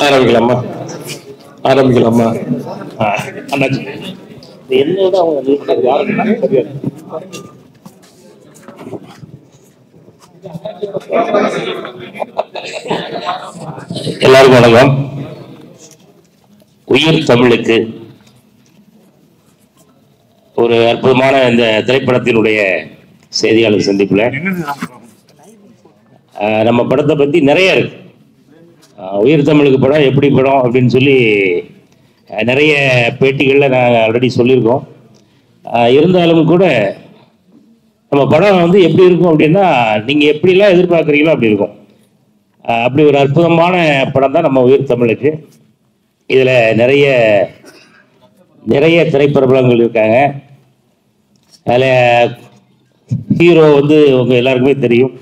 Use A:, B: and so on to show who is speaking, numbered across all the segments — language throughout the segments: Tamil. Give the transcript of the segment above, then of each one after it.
A: ஆரம்பிக்கலாமா? ஆரம்பிக்கலாமா? எல்லாருக்கும் வணக்கம். உயிர் தமிழுக்கு ஒரு அற்புதமான இந்த திரைப்படத்தினுடைய செய்தியாளர் சந்திப்புல நம்ம படத்தை பத்தி நிறைய இருக்கு. உயிர் தமிழுக்கு படம் எப்படி படம் அப்படின்னு சொல்லி நிறைய பேட்டிகளில் நாங்கள் ஆல்ரெடி சொல்லியிருக்கோம். இருந்தாலும் கூட நம்ம படம் வந்து எப்படி இருக்கும் அப்படின்னா, நீங்கள் எப்படிலாம் எதிர்பார்க்குறீங்களோ அப்படி இருக்கும். அப்படி ஒரு அற்புதமான படம் தான் நம்ம உயிர் தமிழுக்கு. இதில் நிறைய திரைப்பிரபலங்கள் இருக்காங்க. அதில் ஹீரோ வந்து உங்கள் எல்லாருக்குமே தெரியும்,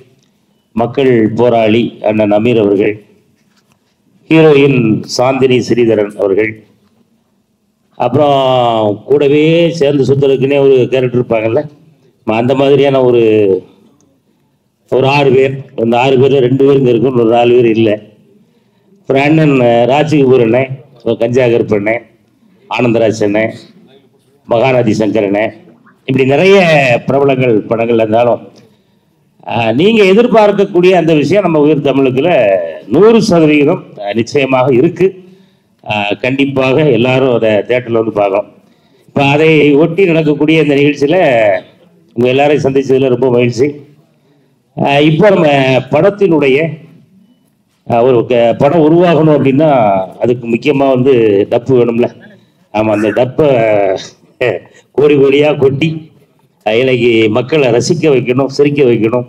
A: மக்கள் போராளி அண்ணன் அமீர் அவர்கள். ஹீரோயின் சாந்தினி ஸ்ரீதரன் அவர்கள். அப்புறம் கூடவே சேர்ந்து சுத்தலுக்குன்னே ஒரு கேரக்டர் இருப்பாங்கல்ல, அந்த மாதிரியான ஒரு 6 பேர். அந்த 6 பேர் 2 பேர் இங்கே இருக்கும், ஒரு 4 பேர் இல்லை. அப்புறம் அண்ணன் ராஜ்கபூர் அண்ணன், கஞ்சா கருப்பண்ணன், ஆனந்தராஜ் அண்ணன், மகாநதி சங்கர் அண்ணன், இப்படி நிறைய பிரபலங்கள் படங்கள் இருந்தாலும் நீங்கள் எதிர்பார்க்கக்கூடிய அந்த விஷயம் நம்ம உயிர் தமிழுக்குள்ள 100% நிச்சயமாக இருக்கு. கண்டிப்பாக எல்லாரும் அதை தேட்டரில் வந்து பார்க்கலாம். இப்போ அதை ஒட்டி நடக்கக்கூடிய இந்த நிகழ்ச்சியில் உங்கள் எல்லாரையும் சந்திச்சதில் ரொம்ப மகிழ்ச்சி. இப்போ நம்ம படத்தினுடைய ஒரு படம் உருவாகணும் அப்படின்னா அதுக்கு முக்கியமாக வந்து டப்பு வேணும்ல. ஆமாம், அந்த டப்பை கோடி கோடியாக கொட்டி இன்னைக்கு மக்களை ரசிக்க வைக்கணும், சிரிக்க வைக்கணும்,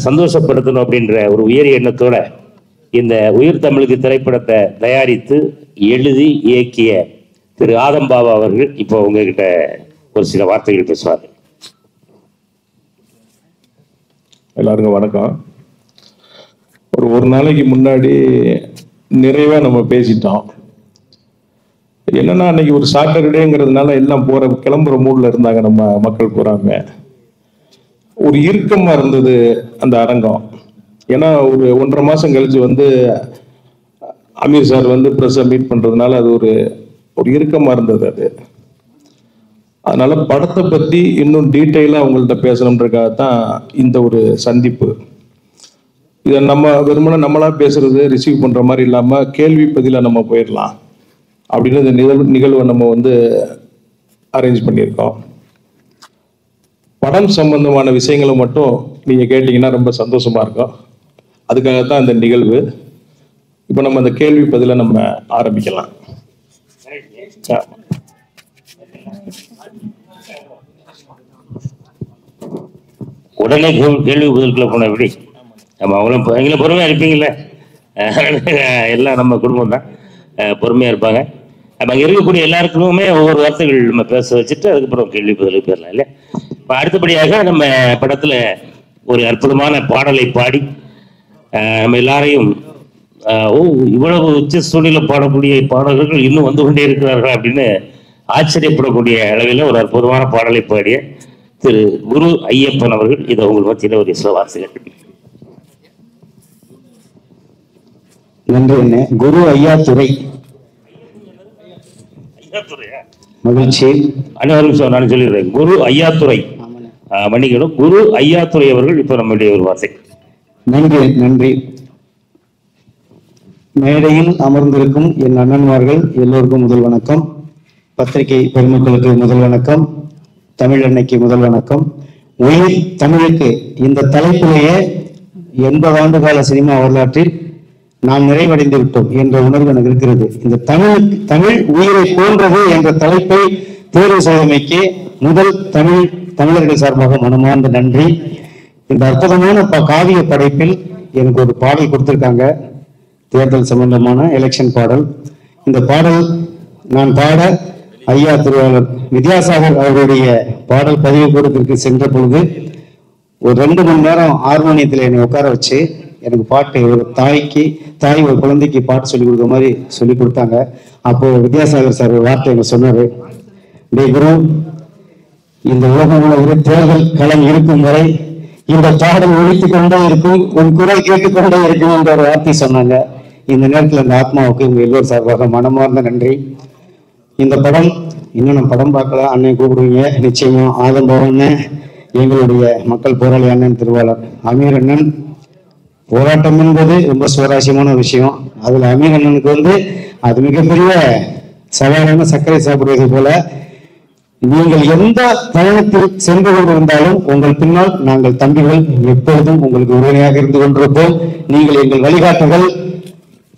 A: சந்தோஷப்படுத்தணும் அப்படின்ற ஒரு உயரிய எண்ணத்தோட இந்த உயிர் தமிழுக்கு திரைப்படத்தை தயாரித்து எழுதி இயக்கிய திரு ஆதம்பாபா அவர்கள் இப்போ உங்ககிட்ட ஒரு சில வார்த்தைகள் பேசுவார்.
B: எல்லாருக்கும் வணக்கம். ஒரு நாளைக்கு முன்னாடி நிறைவா நம்ம பேசிட்டோம். என்னன்னா, அன்னைக்கு ஒரு சாட்டர்டேங்கிறதுனால எல்லாம் கிளம்புற மூட்ல இருந்தாங்க நம்ம மக்கள் போறாங்க. ஒரு இறுக்கமா இருந்தது அந்த அரங்கம். ஏன்னா ஒரு 1.5 மாசம் கழிச்சு வந்து அமீர் சார் வந்து பிரஸ்ஸை மீட் பண்றதுனால அது ஒரு இறுக்கமா இருந்தது அது. அதனால படத்தை பத்தி இன்னும் டீட்டெயிலா அவங்கள்ட்ட பேசணுன்றதுக்காகத்தான் இந்த ஒரு சந்திப்பு. இதை நம்ம வெறுமனே நம்மளா பேசுறது ரிசீவ் பண்ற மாதிரி இல்லாம கேள்வி பதிலா நம்ம போயிடலாம் அப்படின்னு இந்த நிகழ்வை நம்ம வந்து அரேஞ்ச் பண்ணியிருக்கோம். படம் சம்பந்தமான விஷயங்களை மட்டும் நீங்க கேட்டீங்கன்னா ரொம்ப சந்தோஷமா இருக்கும். அதுக்காகத்தான் இந்த நிகழ்வு. இப்போ நம்ம அந்த கேள்வி பதில நம்ம ஆரம்பிக்கலாம்.
A: உடனே கேள்வி பதிலுக்குள்ள போன எப்படி நம்ம அவங்களும் பொறுமையா இருப்பீங்கல்ல. எல்லாம் நம்ம குடும்பம் தான், பொறுமையா இருப்பாங்க. நம்ம அங்கே இருக்கக்கூடிய எல்லாருக்குமே ஒவ்வொரு வார்த்தைகள் நம்ம பேச வச்சுட்டு அதுக்கப்புறம் கேள்வி பதிலுக்கு போயிடலாம் இல்லையா. இப்போ அடுத்தபடியாக நம்ம படத்துல ஒரு அற்புதமான பாடலை பாடி நம்ம எல்லாரையும் இவ்வளவு உச்ச சூழ்நிலை பாடக்கூடிய பாடல்கள் இன்னும் வந்து கொண்டே இருக்கிறார்கள் அப்படின்னு ஆச்சரியப்படக்கூடிய அளவில் ஒரு அற்புதமான பாடலை பாடிய திரு குரு ஐயப்பன் அவர்கள் இதை உங்களுக்கு மத்தியில் ஒரு சில வார்த்தைகள்.
C: நன்றி. குரு ஐயாத்துரை. மகிழ்ச்சி.
A: அனைவரும் நான் சொல்லிடுறேன், குரு ஐயாத்துரை. மன்னிக்கணும், குரு ஐயாத்துரை அவர்கள் இப்போ நம்முடைய ஒரு வார்த்தை.
C: நன்றி. மேடையில் அமர்ந்திருக்கும் என் அண்ணன்மார்கள் எல்லோருக்கும் முதல் வணக்கம். பத்திரிகை பெருமக்களுக்கு முதல் வணக்கம். தமிழ் அன்னைக்கு முதல் வணக்கம். உயிர் தமிழுக்கு இந்த தலைப்பிலேயே 80 ஆண்டு கால சினிமா வரலாற்றில் நாம் நிறைவடைந்து விட்டோம் என்ற உணர்வு எனக்கு இருக்கிறது. இந்த தமிழ் உயிரை போன்றது என்ற தலைப்பை தேர்வு செய்தமைக்கு முதல் தமிழர்கள் சார்பாக மனமார்ந்த நன்றி. இந்த அற்புதமான காவிய படைப்பில் எனக்கு ஒரு பாடல் கொடுத்திருக்காங்க, தேர்தல் சம்பந்தமான எலெக்ஷன் பாடல். இந்த பாடல் நான் பாட ஐயா திருவாளர் வித்யாசாகர் அவருடைய பாடல் பதிவு கூடத்திற்கு சென்ற பொழுது ஒரு 2 மணி நேரம் ஹார்மோனியத்தில் என்னை உட்கார வச்சு எனக்கு பாட்டு, ஒரு தாய் ஒரு குழந்தைக்கு பாட்டு சொல்லிக் கொடுக்குற மாதிரி சொல்லி கொடுத்தாங்க. அப்போ வித்யாசாகர் சார் ஒரு வார்த்தை எனக்கு சொன்னாரு, டே குரு, இந்த உலகம் தேர்தல் களம் இருக்கும் வரை இந்த பாடல் ஒழித்துக் கொண்டே இருக்கும், உன் குரல் கேட்டுக்கொண்டே இருக்கும் என்ற ஒரு வார்த்தை சொன்னாங்க. இந்த நேரத்தில் இந்த ஆத்மாவுக்கு உங்க எல்லோரும் சார்பாக மனமார்ந்த நன்றி. இந்த படம் இன்னும் நம்ம படம் பார்க்கல, அண்ணன் கூப்பிடுவீங்க நிச்சயமா. ஆதம்பவன் எங்களுடைய மக்கள் போராளி அண்ணன் திருவாளர் அமீர் அண்ணன். போராட்டம் என்பது ரொம்ப சுவாரஸ்யமான விஷயம். அதுல அமீர் அண்ணனுக்கு அது மிகப்பெரிய சவாலான சர்க்கரை சாப்பிடுவதை போல, நீங்கள் எந்த பயணத்தில் சென்று கொண்டிருந்தாலும் உங்கள் பின்னால் நாங்கள் தம்பிகள் எப்பொழுதும் உங்களுக்கு உறுதுணையாக இருந்து கொண்டிருப்போம். நீங்கள் எங்கள் வழிகாட்டுகள்.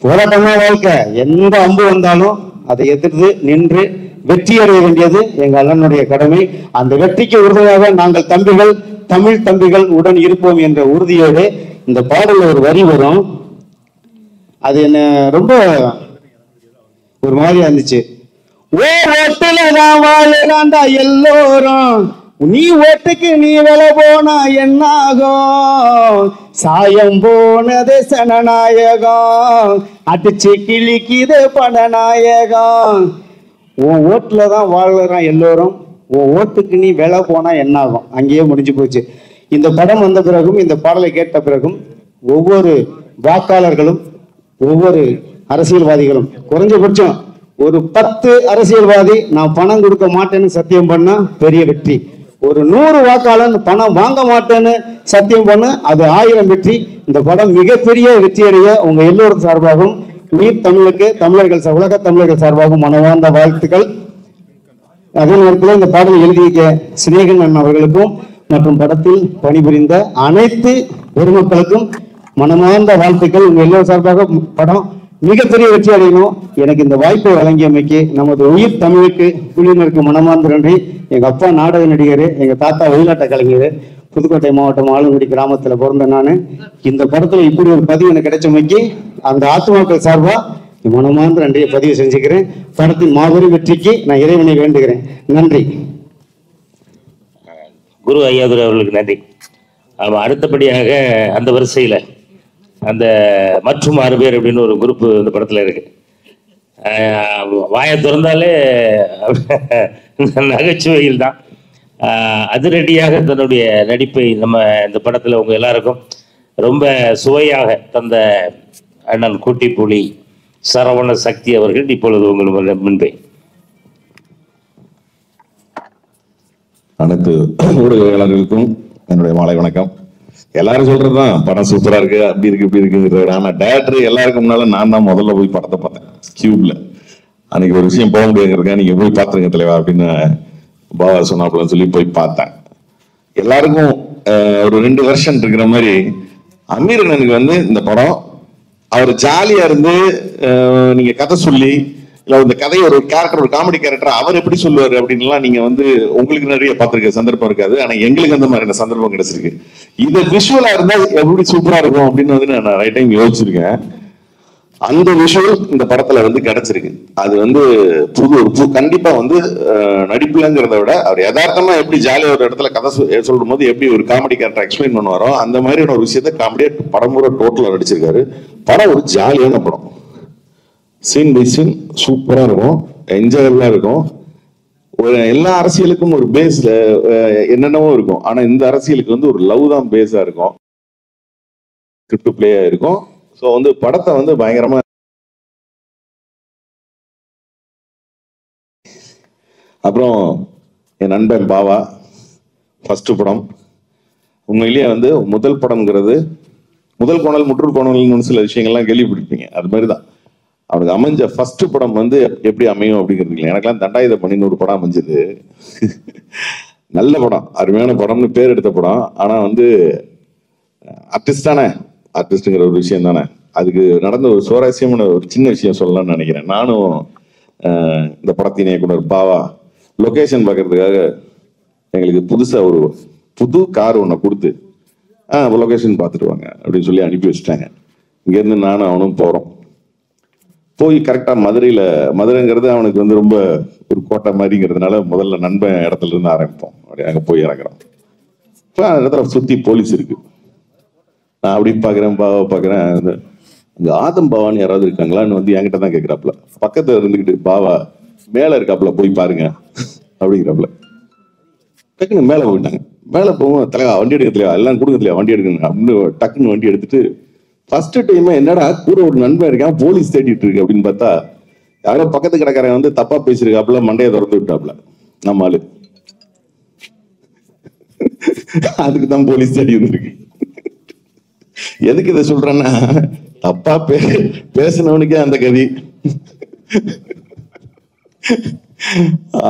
C: போராட்டமா வாழ்க்கை, எந்த அம்பு வந்தாலும் அதை எதிர்த்து நின்று வெற்றி அடைய வேண்டியது எங்க அண்ணனுடைய கடமை. அந்த வெற்றிக்கு உறுதியாக நாங்கள் தம்பிகள், தமிழ் தம்பிகள் உடன் இருப்போம் என்ற உறுதியோடு இந்த பாடல்ல ஒரு வரி வரும். அது என்ன ரொம்ப ஒரு மாதிரியா இருந்துச்சு. ஓட்டுலதான் வாழாண்டா எல்லோரும், நீ ஓட்டுக்கு நீ விலை போனா என்னாகும், சாயம் போனது சனநாயகம், அடிச்சு கிழிக்குது பணநாயகம். உன் ஓட்டுல தான் வாழறான் எல்லோரும், உன் ஓட்டுக்கு நீ விலை போனா என்னாகும். அங்கேயே முடிஞ்சு போச்சு. இந்த படம் வந்த பிறகும் இந்த பாடலை கேட்ட பிறகும் ஒவ்வொரு வாக்காளர்களும் ஒவ்வொரு அரசியல்வாதிகளும் குறைஞ்சபட்சம் ஒரு 10 அரசியல்வாதி நான் பணம் கொடுக்க மாட்டேன்னு சத்தியம் பண்ணா பெரிய வெற்றி. ஒரு 100 வாக்காளன் பணம் வாங்க மாட்டேன்னு சத்தியம் பண்ண அது 1000 வெற்றி. இந்த படம் மிகப்பெரிய வெற்றியடைய உங்க எல்லோரும் சார்பாகவும் உயிர் தமிழுக்கு தமிழர்கள் உலக தமிழர்கள் சார்பாகவும் மனவார்ந்த வாழ்த்துக்கள். அதே நேரத்தில் இந்த பாடலை எழுதிய சிநேகன் அண்ணன் அவர்களுக்கும் மற்றும் படத்தில் பணிபுரிந்த அனைத்து பெருமக்களுக்கும் மனமார்ந்த வாழ்த்துக்கள். உங்க எல்லோரும் சார்பாக படம் மிகப்பெரிய வெற்றி அடையணும். எனக்கு இந்த வாய்ப்பை வழங்கியமைக்கு நமது உயிர் தமிழுக்கு குழுவினருக்கு மனமார்ந்த நன்றி. எங்க அப்பா நாடக நடிகர், எங்க தாத்தா வெளிநாட்ட கலைஞர், புதுக்கோட்டை மாவட்டம் ஆளுங்குடி கிராமத்துல பிறந்த நான். இந்த படத்துல இப்படி ஒரு பதிவு எனக்கு கிடைச்சமைக்கு அந்த ஆத்மாக்கள் சார்பா மனமார்ந்த நன்றியை பதிவு செஞ்சுக்கிறேன். படத்தின் மாபெரும் வெற்றிக்கு நான் இறைவனை வேண்டுகிறேன். நன்றி.
A: குரு ஐயாதுரை அவர்களுக்கு நன்றி. அடுத்தபடியாக அந்த வரிசையில் அந்த மற்றும் 6 பேர் அப்படின்னு ஒரு குரூப் இந்த படத்தில் இருக்கு. வாயை திறந்தாலே நகைச்சுவையில் தான் அதிரடியாக தன்னுடைய நடிப்பை நம்ம இந்த படத்தில் உங்கள் எல்லாருக்கும் ரொம்ப சுவையாக தந்த அண்ணன் கூட்டிப்புலி சரவண சக்தி அவர்கள் இப்பொழுது உங்கள் முன்பே.
D: அனைத்து ஊடகவியலாளர்களுக்கும் என்னுடைய மாலை வணக்கம். எல்லாரும் சொல்றதுதான் படம் சூப்பரா இருக்கு, அப்படி இருக்கு இப்படி இருக்குங்கிறது. ஆனா டேரக்டர் எல்லாருக்கும் முன்னால நான் தான் முதல்ல போய் படத்தை பார்த்தேன் கியூப்ல. அன்னைக்கு ஒரு விஷயம் போக முடியாதுங்க, நீங்க போய் பாத்துருங்க தலைவா அப்படின்னு பாபா சொன்னாப்புலன்னு சொல்லி போய் பார்த்தேன். எல்லாருக்கும் ஒரு 2 வருஷம் இருக்கிற மாதிரி அமீர் அண்ணனுக்கு இந்த படம் அவர் ஜாலியா இருந்து நீங்க கதை சொல்லி இல்ல இந்த கதையை ஒரு கேரக்டர், ஒரு காமெடி கேரக்டர் அவர் எப்படி சொல்லுவாரு அப்படின்லாம் நீங்க உங்களுக்கு நிறைய பார்த்திருக்க சந்தர்ப்பம் இருக்காது. ஆனா எங்களுக்கு அந்த மாதிரி சந்தர்ப்பம் கிடைச்சிருக்கு. இது விஷுவலா இருந்தா எப்படி சூப்பரா இருக்கும் அப்படின்னு நான் ரைட் டைம் யோசிச்சிருக்கேன். அந்த விஷுவல் இந்த படத்துல கிடைச்சிருக்கு. அது புது கண்டிப்பா நடிப்புலங்கிறத விட அவர் யதார்த்தமா எப்படி ஜாலியா ஒரு இடத்துல கதை சொல்லும் போது எப்படி ஒரு காமெடி கேரக்டர் எக்ஸ்பிளைன் பண்ணுவாரோ அந்த மாதிரியான ஒரு விஷயத்த காமெடியா படம் பூரா டோட்டலா நடிச்சிருக்காரு. படம் ஒரு ஜாலியான படம், சீன் பை சீன் சூப்பரா இருக்கும், என்ஜாயபிளா இருக்கும். எல்லா அரசியலுக்கும் ஒரு பேஸ்ல என்னென்னவோ இருக்கும். ஆனா இந்த அரசியலுக்கு ஒரு லவ் தான் பேஸா இருக்கும், ஸ்கிரிப்ட் பிளேயா இருக்கும். ஸோ படத்தை பயங்கரமா அப்புறம் என் நண்பன் பாவா ஃபர்ஸ்ட் படம் உண்மையிலேயே முதல் படம்ங்கிறது முதல் கோணல் முற்று கோணல்னு சில விஷயங்கள்லாம் கேள்விப்பட்டிருப்பீங்க. அது மாதிரிதான் அவனுக்கு அமைஞ்ச ஃபர்ஸ்ட் படம் எப்படி அமையும் அப்படிங்கிறது இல்லை. எனக்கெல்லாம் தண்டாயுத பண்ணின்னு ஒரு படம் அமைஞ்சது. நல்ல படம், அருமையான படம்னு பேர் எடுத்த படம். ஆனா ஆர்டிஸ்ட் தானே, ஆர்டிஸ்ட்ங்கிற ஒரு விஷயம் தானே. அதுக்கு நடந்த ஒரு சுவாரஸ்யமான ஒரு சின்ன விஷயம் சொல்லலாம்னு நினைக்கிறேன். நானும் இந்த படத்தின் இயக்குனர் பாவா லொகேஷன் பார்க்கறதுக்காக எங்களுக்கு புதுசா ஒரு புது கார் ஒன்று கொடுத்து லொகேஷன் பார்த்துட்டு வாங்க அப்படின்னு சொல்லி அனுப்பி வச்சுட்டாங்க. இங்கேருந்து நானும் அவனும் போகிறோம். போய் கரெக்டாக மதுரைங்கிறது அவனுக்கு ரொம்ப ஒரு கோட்டை மாதிரிங்கிறதுனால முதல்ல நண்பன் இடத்துல இருந்து ஆரம்பிப்போம். அப்படி அங்கே போய் இறங்குறோம். இப்போ அந்த இடத்துல சுற்றி போலீஸ் இருக்கு. நான் அப்படி பார்க்குறேன், பாவா பார்க்குறேன். அங்கே ஆதம் பாவான்னு யாராவது இருக்காங்களான்னு என்கிட்ட தான் கேட்குறாப்புல. பக்கத்தில் இருந்துக்கிட்டு பாவா மேலே இருக்காப்புல போய் பாருங்க அப்படிங்கிறாப்புல. டக்குன்னு மேலே போயிட்டாங்க. மேலே போவோம், தலைவா வண்டி எடுக்க தலைவா, எல்லாம் கொடுங்க தலைவா வண்டி எடுக்கணும் அப்படின்னு டக்குன்னு வண்டி எடுத்துட்டு ஃபர்ஸ்ட் டைம் என்னடா கூட ஒரு நண்பன் இருக்கான் போலீஸ் தேடிட்டு இருக்கு அப்படின்னு பார்த்தா யாரோ பக்கத்து கடைக்காரன் வந்து தப்பா பேசிருக்காப்புல, மண்டையை திறந்து விட்டாப்புல நம்ம ஆளு. அதுக்கு தான் போலீஸ் தேடி இருந்திருக்கு. எதுக்கு இதை சொல்றேன்னா, தப்பா பேசினவனுக்கே அந்த கதி.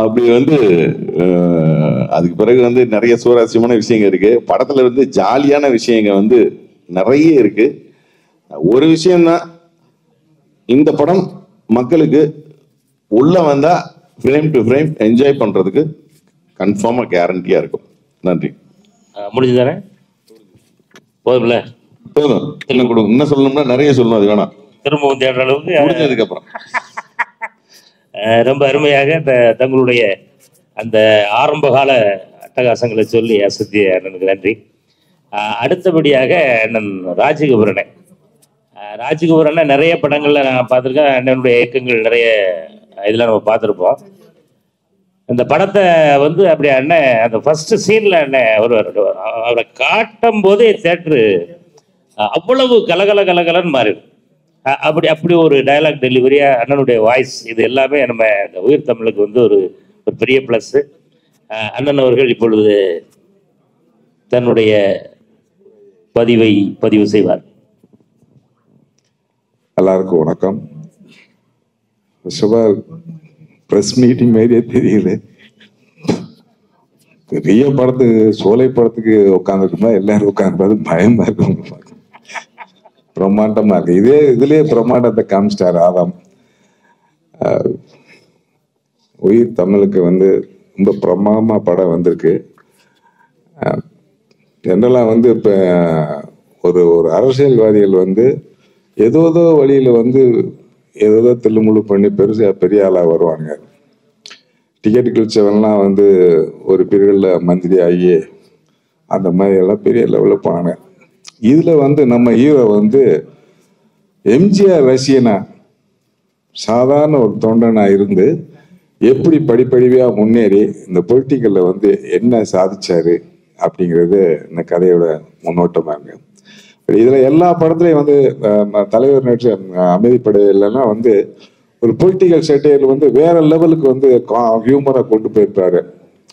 D: அப்படி வந்து அதுக்கு பிறகு வந்து நிறைய சுவாரஸ்யமான விஷயங்கள் இருக்கு படத்துல. இருந்து ஜாலியான விஷயங்கள் வந்து நிறைய இருக்கு. ஒரு விஷயம்தான், இந்த படம் மக்களுக்கு உள்ள வந்தா ஃப்ரேம் டு ஃப்ரேம் என்ஜாய் பண்றதுக்கு கன்ஃபார்மா கேரண்டியா இருக்கும். நன்றி.
A: முடிஞ்சுதானே? போதும்ல?
D: போதும். என்ன சொல்லணும்னா நிறைய சொல்லணும், அது வேணாம்.
A: திரும்பவும் தேடுற அளவுக்கு
D: முடிஞ்சதுக்கு அப்புறம்
A: ரொம்ப அருமையாக தங்களுடைய அந்த ஆரம்பகால அட்டகாசங்களை சொல்லி அசத்திய அண்ணனுக்கு நன்றி. அடுத்தபடியாக அண்ணன் ராஜகபூரனை. ராஜகபூரனை நிறைய படங்கள்ல நான் பார்த்துருக்கேன். அண்ணனுடைய இயக்கங்கள் நிறைய இதில் நம்ம பார்த்துருப்போம். இந்த படத்தை வந்து அப்படி அண்ணன் அந்த ஃபர்ஸ்ட் சீன்ல அண்ணன் அவரை காட்டும் போதே தேட்டரு அவ்வளவு கலகலன்னு மாறிடும். அப்படி ஒரு டயலாக் டெலிவரியா அண்ணனுடைய வாய்ஸ், இது எல்லாமே நம்ம இந்த உயிர் தமிழுக்கு வந்து ஒரு பெரிய பிளஸ். அண்ணன் அவர்கள் இப்பொழுது தன்னுடைய பதிவு செய்வார்.
E: எல்லாருக்கும் வணக்கம். பிரஸ் மீட்டிங் மாதிரியே தெரியுது. பெரிய படத்துக்கு சோலை படத்துக்கு உட்காந்துருக்குமா எல்லாரும் உட்காந்து பயமா இருக்கும். பிரம்மாண்டமா இருக்கு. இதுலயே பிரம்மாண்டத்தை காமிச்சிட்டாரு ஆதாம். உயிர் தமிழுக்கு வந்து ரொம்ப பிரமாதமா படம் வந்திருக்கு. ஜெனரலாக வந்து இப்போ ஒரு அரசியல்வாதிகள் வந்து ஏதோ வழியில் வந்து ஏதோ தில்லுமுள்ளு பண்ணி பெரிய ஆளாக வருவாங்க. டிக்கெட் கிழிச்சவன்லாம் வந்து ஒரு பீரியடில் மந்திரி ஆகி அந்த மாதிரி எல்லாம் பெரிய லெவலில் போனாங்க. இதில் வந்து நம்ம ஹீரோ வந்து எம்ஜிஆர் ரசிகனா சாதாரண ஒரு தொண்டனா இருந்து எப்படி படிப்படியாக முன்னேறி இந்த பொலிட்டிக்கலில் வந்து என்ன சாதிச்சாரு அப்படிங்கிறது இந்த கதையோட முன்னோட்டமாக இருக்கு. இதில் எல்லா படத்துலையும் வந்து தலைவர் நடிச்ச அமைதிப்படையிலன்னா வந்து ஒரு பொலிட்டிக்கல் செட்டையர் வந்து வேற லெவலுக்கு வந்து ஹியூமராக கொண்டு போயிருப்பாரு.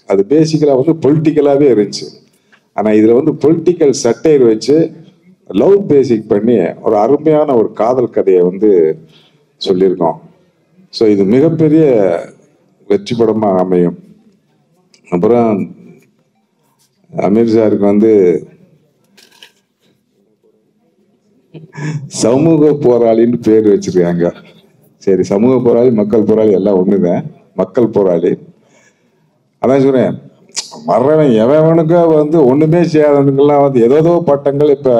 E: அது பேசிக்கலாக வந்து பொலிட்டிக்கலாகவே இருந்துச்சு. ஆனால் இதில் வந்து பொலிட்டிக்கல் சட்டையர் வச்சு லவ் பேசிக் பண்ணி ஒரு அருமையான ஒரு காதல் கதையை வந்து சொல்லியிருக்கோம். ஸோ இது மிகப்பெரிய வெற்றி படமாக அமையும். அப்புறம் அமீர் சாருக்கு வந்து சமூக போராளின்னு பேர் வச்சிருக்காங்க. சரி, சமூக போராளி மக்கள் போராளி எல்லாம் ஒண்ணுதான். மக்கள் போராளி அதான் சொல்றேன். மறவன் எவனுக்கோ வந்து ஒண்ணுமே செய்யாதவனுக்கெல்லாம் வந்து ஏதோ பட்டங்கள் இப்ப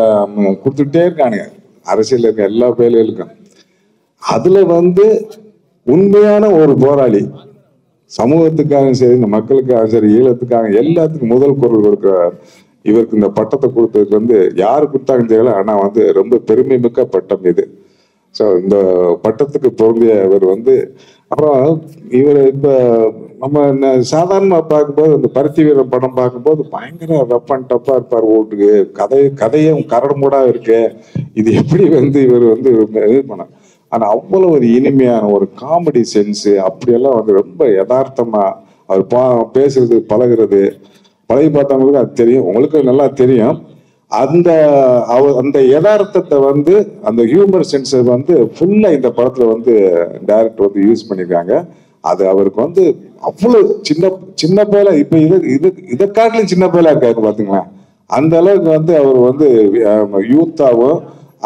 E: கொடுத்துட்டே இருக்கானுங்க அரசியல் இருக்க எல்லா பேர்களுக்கும். அதுல வந்து உண்மையான ஒரு போராளி, சமூகத்துக்காக சரி, இந்த மக்களுக்காக சரி, ஈழத்துக்காக எல்லாத்துக்கும் முதல் குரல் கொடுக்கிறார். இவருக்கு இந்த பட்டத்தை கொடுத்ததுக்கு வந்து யாரு கொடுத்தாங்கன்னு தெரியல, ஆனா வந்து ரொம்ப பெருமை மிக்க பட்டம் இது. ஸோ இந்த பட்டத்துக்கு பொருந்திய இவர் வந்து அப்புறம் இவர் இப்ப நம்ம சாதாரணமாக பார்க்கும்போது இந்த பருத்தி வீரன் படம் பார்க்கும்போது பயங்கர ரஃப் அண்ட் டஃப்பா இருப்பார். ஓட்டுக்கு கதையும் கரடுமுடா இருக்கு. இது எப்படி வந்து இவர் வந்து இது பண்ண, ஆனா அவ்வளவு ஒரு இனிமையான ஒரு காமெடி சென்ஸ் அப்படியெல்லாம் வந்து ரொம்ப யதார்த்தமா அவர் பேசுறது பழகுறது பழகி பார்த்தவங்களுக்கு அது தெரியும், உங்களுக்கு நல்லா தெரியும். அந்த யதார்த்தத்தை வந்து அந்த ஹியூமர் சென்ஸை வந்து ஃபுல்லா இந்த படத்துல வந்து டைரக்டர் வந்து யூஸ் பண்ணிருக்காங்க. அது அவருக்கு வந்து அவ்வளவு சின்ன பேல இப்ப இதை காட்டிலும் சின்ன பேலா இருக்காரு பாத்தீங்களா. அந்த அளவுக்கு வந்து அவர் வந்து யூத்தாவும்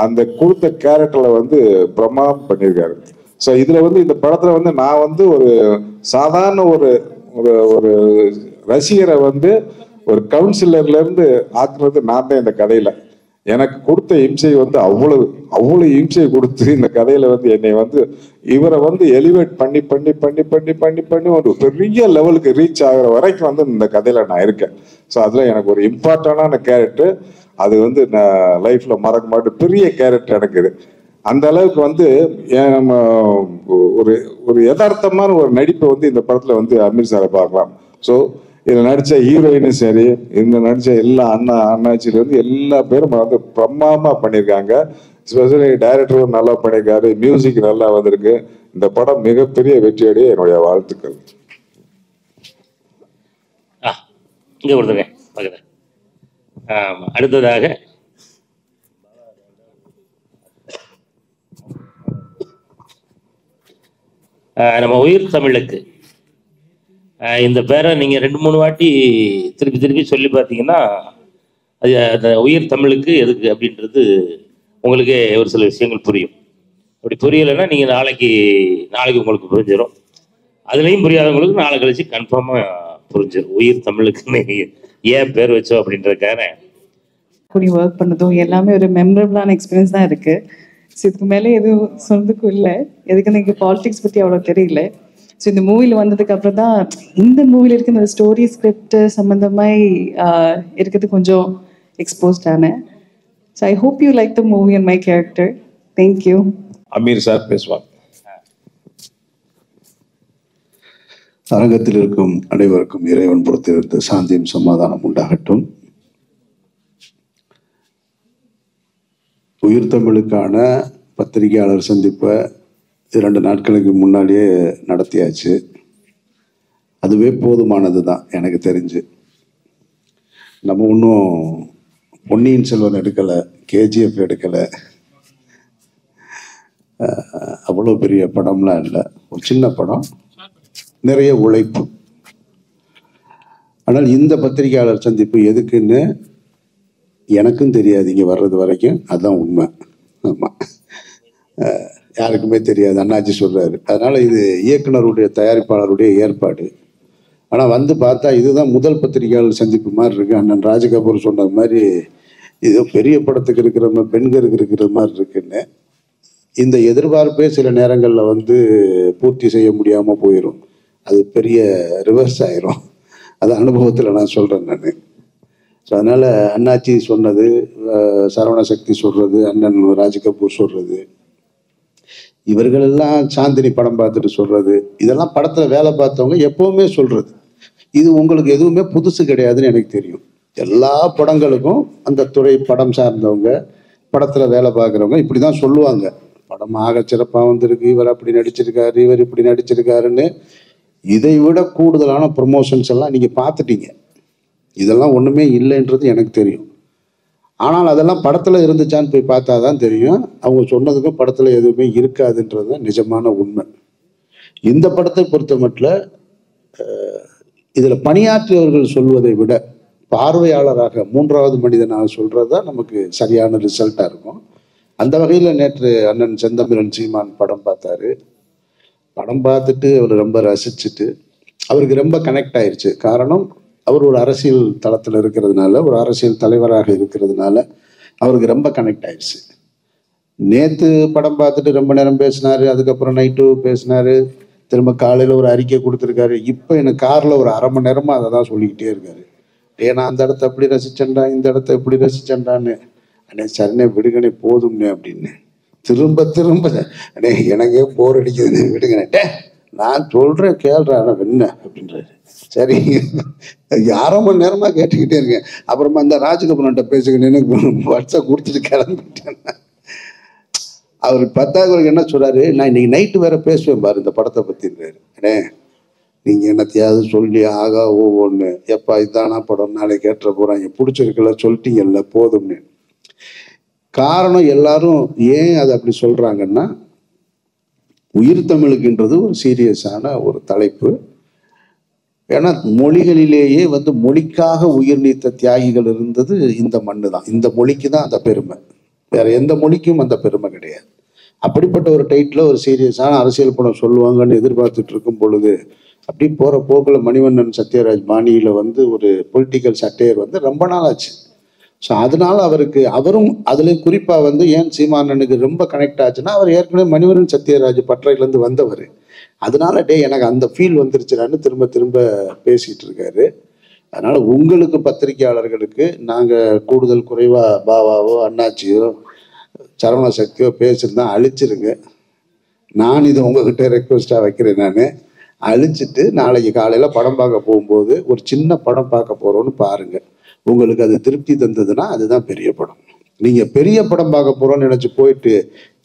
E: அந்த கொடுத்த கேரக்டர்ல வந்து பிரமாதம் பண்ணியிருக்காரு. ஸோ இதுல வந்து இந்த படத்துல வந்து நான் வந்து ஒரு சாதாரண ஒரு ரசிகரை வந்து ஒரு கவுன்சிலர்ல இருந்து ஆக்குறது நான் தான். இந்த கதையில எனக்கு கொடுத்த இம்சை வந்து அவ்வளவு இம்சை கொடுத்து இந்த கதையில வந்து என்னை வந்து இவரை வந்து எலிவேட் பண்ணி பண்ணி பண்ணி பண்ணி பண்ணி பண்ணி ஒரு பெரிய லெவலுக்கு ரீச் ஆகிற வரைக்கும் வந்து இந்த கதையில நான் இருக்கேன். ஸோ அதுல எனக்கு ஒரு இம்பார்ட்டன்டான கேரக்டர், அது வந்து நான் லைஃப்ல மறக்க மாட்டேன். பெரிய கேரக்டர் எனக்கு இது. அந்த அளவுக்கு வந்து நம்ம ஒரு யதார்த்தமான ஒரு நடிப்பை வந்து இந்த படத்துல வந்து அமீர் சாரை பார்க்கலாம். ஸோ இதில் நடித்த ஹீரோயினும் சரி, இந்த நடித்த எல்லா அண்ணாச்சிலேருந்து எல்லா பேரும் வந்து பிரமாதமாக பண்ணியிருக்காங்க. ஸ்பெஷலி டைரக்டரும் நல்லா பண்ணியிருக்காரு, மியூசிக் நல்லா வந்திருக்கு. இந்த படம் மிகப்பெரிய வெற்றியடைய என்னுடைய வாழ்த்துக்கள்.
A: இங்கே கொடுத்துருங்க பக்கத்தில். அடுத்ததாக நம்ம உயிர் தமிழுக்கு இந்த பேரை நீங்கள் 2-3 வாட்டி திருப்பி சொல்லி பார்த்தீங்கன்னா அது அந்த உயிர் தமிழுக்கு எதுக்கு அப்படின்றது உங்களுக்கே ஒரு சில விஷயங்கள் புரியும். அப்படி புரியலைன்னா நீங்கள் நாளைக்கு உங்களுக்கு புரிஞ்சிடும். அதுலேயும் புரியாதவங்களுக்கு நாளை கழிச்சு கன்ஃபார்மாக புரிஞ்சிடும் உயிர் தமிழுக்குன்னு ஏன் பேர் வச்சோம் அப்படின்றதுக்காக.
F: கூடி ஒர்க் பண்ணதும் எல்லாமே ஒரு மெமரபிளான எக்ஸ்பீரியன்ஸ் தான் இருக்குது. ஸோ இதுக்கு மேலே எதுவும் சொன்னதுக்கும் இல்லை. எதுக்கு எனக்கு பாலிடிக்ஸ் பற்றி அவ்வளோ தெரியல. ஸோ இந்த மூவியில் வந்ததுக்கு அப்புறம் தான் இந்த மூவியில் இருக்க இந்த ஸ்டோரி ஸ்கிரிப்ட் சம்மந்தமாக இருக்கிறது கொஞ்சம் எக்ஸ்போஸ்ட் ஆனேன். So I hope you like the movie and my character. Thank you.
B: Aamir sir பேசுவாங்க.
G: அரங்கத்தில் இருக்கும் அனைவருக்கும் இறைவன் பொறுத்திருந்த சாந்தியும் சமாதானம் உண்டாகட்டும். உயிர் தமிழுக்கான பத்திரிகையாளர் சந்திப்பை 2 நாட்களுக்கு முன்னாடியே நடத்தியாச்சு. அதுவே போதுமானது தான் எனக்கு தெரிஞ்சு. நம்ம இன்னும் பொன்னியின் செல்வன் எடுக்கலை, கேஜிஎஃப் எடுக்கலை, அவ்வளோ பெரிய படம்லாம் இல்லை. ஒரு சின்ன படம், நிறைய உழைப்பு. ஆனால் இந்த பத்திரிகையாளர் சந்திப்பு எதுக்குன்னு எனக்கும் தெரியாது இங்கே வர்றது வரைக்கும். அதுதான் உண்மை. ஆமாம், யாருக்குமே தெரியாது. அண்ணாச்சி சொல்கிறாரு. அதனால் இது இயக்குனருடைய தயாரிப்பாளருடைய ஏற்பாடு. ஆனால் வந்து பார்த்தா இதுதான் முதல் பத்திரிகையாளர் சந்திப்பு மாதிரி இருக்குது. அண்ணன் ராஜகபூர் சொன்ன மாதிரி இது பெரிய படத்துக்கு இருக்கிற மாதிரி, பெண்களுக்கு இருக்கிற மாதிரி இருக்குன்னு. இந்த எதிர்பார்ப்பே சில நேரங்களில் வந்து பூர்த்தி செய்ய முடியாமல் போயிடும். அது பெரிய ரிவர்ஸ் ஆயிரும். அது அனுபவத்தில் நான் சொல்கிறேன் நான். ஸோ அதனால் அண்ணாச்சி சொன்னது, சரவண சக்தி சொல்கிறது, அண்ணன் ராஜகபூர் சொல்கிறது, இவர்களெல்லாம் சாந்தினி படம் பார்த்துட்டு சொல்கிறது, இதெல்லாம் படத்தில் வேலை பார்த்தவங்க எப்போவுமே சொல்கிறது. இது உங்களுக்கு எதுவுமே புதுசு கிடையாதுன்னு எனக்கு தெரியும். எல்லா படங்களுக்கும் அந்த துறை படம் சார்ந்தவங்க, படத்தில் வேலை பார்க்குறவங்க இப்படி தான் சொல்லுவாங்க. படம் ஆக சிறப்பாக வந்திருக்கு, இவர் அப்படி நடிச்சிருக்காரு, இவர் இப்படி நடிச்சிருக்காருன்னு. இதை விட கூடுதலான ப்ரொமோஷன்ஸ் எல்லாம் நீங்கள் பார்த்துட்டீங்க. இதெல்லாம் ஒன்றுமே இல்லைன்றது எனக்கு தெரியும். ஆனால் அதெல்லாம் படத்தில் இருந்துச்சான்னு போய் பார்த்தா தான் தெரியும். அவங்க சொன்னதுக்கும் படத்தில் எதுவுமே இருக்காதுன்றது தான் நிஜமான உண்மை. இந்த படத்தை பொறுத்த மட்டும் இதில் பணியாற்றியவர்கள் சொல்வதை விட பார்வையாளராக 3வது மனிதனாக சொல்கிறது தான் நமக்கு சரியான ரிசல்ட்டாக இருக்கும். அந்த வகையில் நேற்று அண்ணன் செந்தமிழன் சீமான் படம் பார்த்தாரு. படம் பார்த்துட்டு அவர் ரொம்ப ரசிச்சுட்டு அவருக்கு ரொம்ப கனெக்ட் ஆயிடுச்சு. காரணம், அவர் ஒரு அரசியல் தளத்தில் இருக்கிறதுனால, ஒரு அரசியல் தலைவராக இருக்கிறதுனால அவருக்கு ரொம்ப கனெக்ட் ஆயிடுச்சு. நேற்று படம் பார்த்துட்டு ரொம்ப நேரம் பேசினார். அதுக்கப்புறம் நைட்டு பேசினார். திரும்ப காலையில் ஒரு அறிக்கை கொடுத்துருக்காரு. இப்போ எனக்கு காரில் ஒரு 1/2 மணி நேரமாக அதை தான் சொல்லிக்கிட்டே இருக்காரு. நான் அந்த இடத்த அப்படி ரசிச்சேன்டா, இந்த இடத்த இப்படி ரசிச்சேன்டான்னு. அண்ணே சரிண்ணே விடுங்கண்ணே போதும்னே அப்படின்னு திரும்ப அண்ணே எனக்கே போர் அடிக்குதுண்ணே விடுங்கண்ணே. நான் சொல்கிறேன் கேள்றா என்ன அப்படின்றாரு. சரி 1/2 மணி நேரமாக கேட்டுக்கிட்டே இருக்கேன். அப்புறமா அந்த ராஜகபூர்கிட்ட பேசுகிறேன்னு வாட்ஸ்அப் கொடுத்துட்டு கிளம்பிட்டேன். அவர் 10வது என்ன சொல்கிறாரு, நான் இன்னைக்கு நைட்டு வேற பேசுவேன் பாரு இந்த படத்தை பற்றின்றாரு. அண்ணே நீங்கள் என்னத்தையாவது சொல்லி ஆகா ஒன்று எப்பா இதானா படம் நாளைக்கு கேட்டுற போகிறாங்க, பிடிச்சிருக்கல சொல்லிட்டீங்கல்ல போதும்னு. காரணம் எல்லாரும் ஏன் அதை அப்படி சொல்கிறாங்கன்னா, உயிர் தமிழுக்குன்றது ஒரு சீரியஸான ஒரு தலைப்பு. ஏன்னா மொழிகளிலேயே வந்து மொழிக்காக உயிர் நீத்த தியாகிகள் இருந்தது இந்த மண்ணு தான். இந்த மொழிக்கு தான் அந்த பெருமை, வேற எந்த மொழிக்கும் அந்த பெருமை கிடையாது. அப்படிப்பட்ட ஒரு டைட்டில் ஒரு சீரியஸான அரசியல் படம் சொல்லுவாங்கன்னு எதிர்பார்த்துட்டு இருக்கும் பொழுது அப்படி போகிற போக்கில் மணிவண்ணன் சத்யராஜ் பாணியில் வந்து ஒரு பொலிட்டிக்கல் சட்டையர் வந்து ரொம்ப நாள் ஆச்சு. ஸோ அதனால அவரும் அதுலேயும் குறிப்பாக வந்து ஏன் சீமானனுக்கு ரொம்ப கனெக்ட் ஆச்சுன்னா, அவர் ஏற்கனவே மணிவண்ணன் சத்யராஜ் பற்றையிலேருந்து வந்தவர். அதனால எனக்கு அந்த ஃபீல் வந்துருச்சுனான்னு திரும்ப பேசிகிட்டு இருக்காரு. அதனால் உங்களுக்கு பத்திரிகையாளர்களுக்கு நாங்கள் கூடுதல் குறைவாக பாவாவோ அண்ணாச்சியோ சரவண சக்தியோ பேசியிருந்தா அழிச்சிருங்க. நான் இதை உங்ககிட்ட ரெக்வஸ்ட்டாக வைக்கிறேன். நான் அழிச்சிட்டு நாளைக்கு காலையில் படம் பார்க்க போகும்போது ஒரு சின்ன படம் பார்க்க போகிறோன்னு பாருங்க. உங்களுக்கு அது திருப்தி தந்ததுன்னா அதுதான் பெரிய படம். நீங்கள் பெரிய படம் பார்க்க போகிறோன்னு நினச்சி போயிட்டு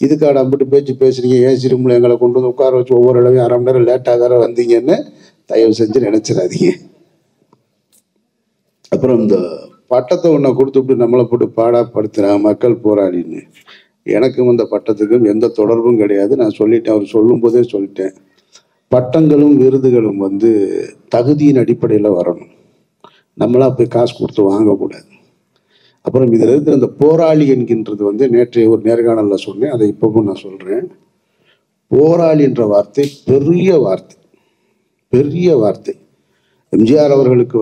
G: இதுக்காக அம்பிட்டு பேச்சு பேசுறீங்க, ஏசி ரூமில் எங்களை கொண்டு வந்து உட்கார வச்சு ஒவ்வொரு இடவையும் அரை மணி நேரம் லேட்டாக வேற வந்தீங்கன்னு தயவு செஞ்சு நினச்சிடாதீங்க. அப்புறம் இந்த பட்டத்தை ஒன்றை கொடுத்துட்டு நம்மளை போட்டு பாடாப்படுத்துகிற மக்கள் போராடின்னு, எனக்கும் அந்த பட்டத்துக்கும் எந்த தொடர்பும் கிடையாது. நான் சொல்லிட்டேன், அவர் சொல்லும் போதே சொல்லிட்டேன். பட்டங்களும் விருதுகளும் தகுதியின் அடிப்படையில் வரணும். நம்மளா போய் காசு கொடுத்து வாங்கக்கூடாது. அப்புறம் இதில் இருக்கிற அந்த போராளி என்கின்றது நேற்றைய ஒரு நேர்காணலில் சொன்னேன், அதை இப்பவும் நான் சொல்கிறேன். போராளி என்ற வார்த்தை பெரிய வார்த்தை, பெரிய வார்த்தை. எம்ஜிஆர் அவர்களுக்கு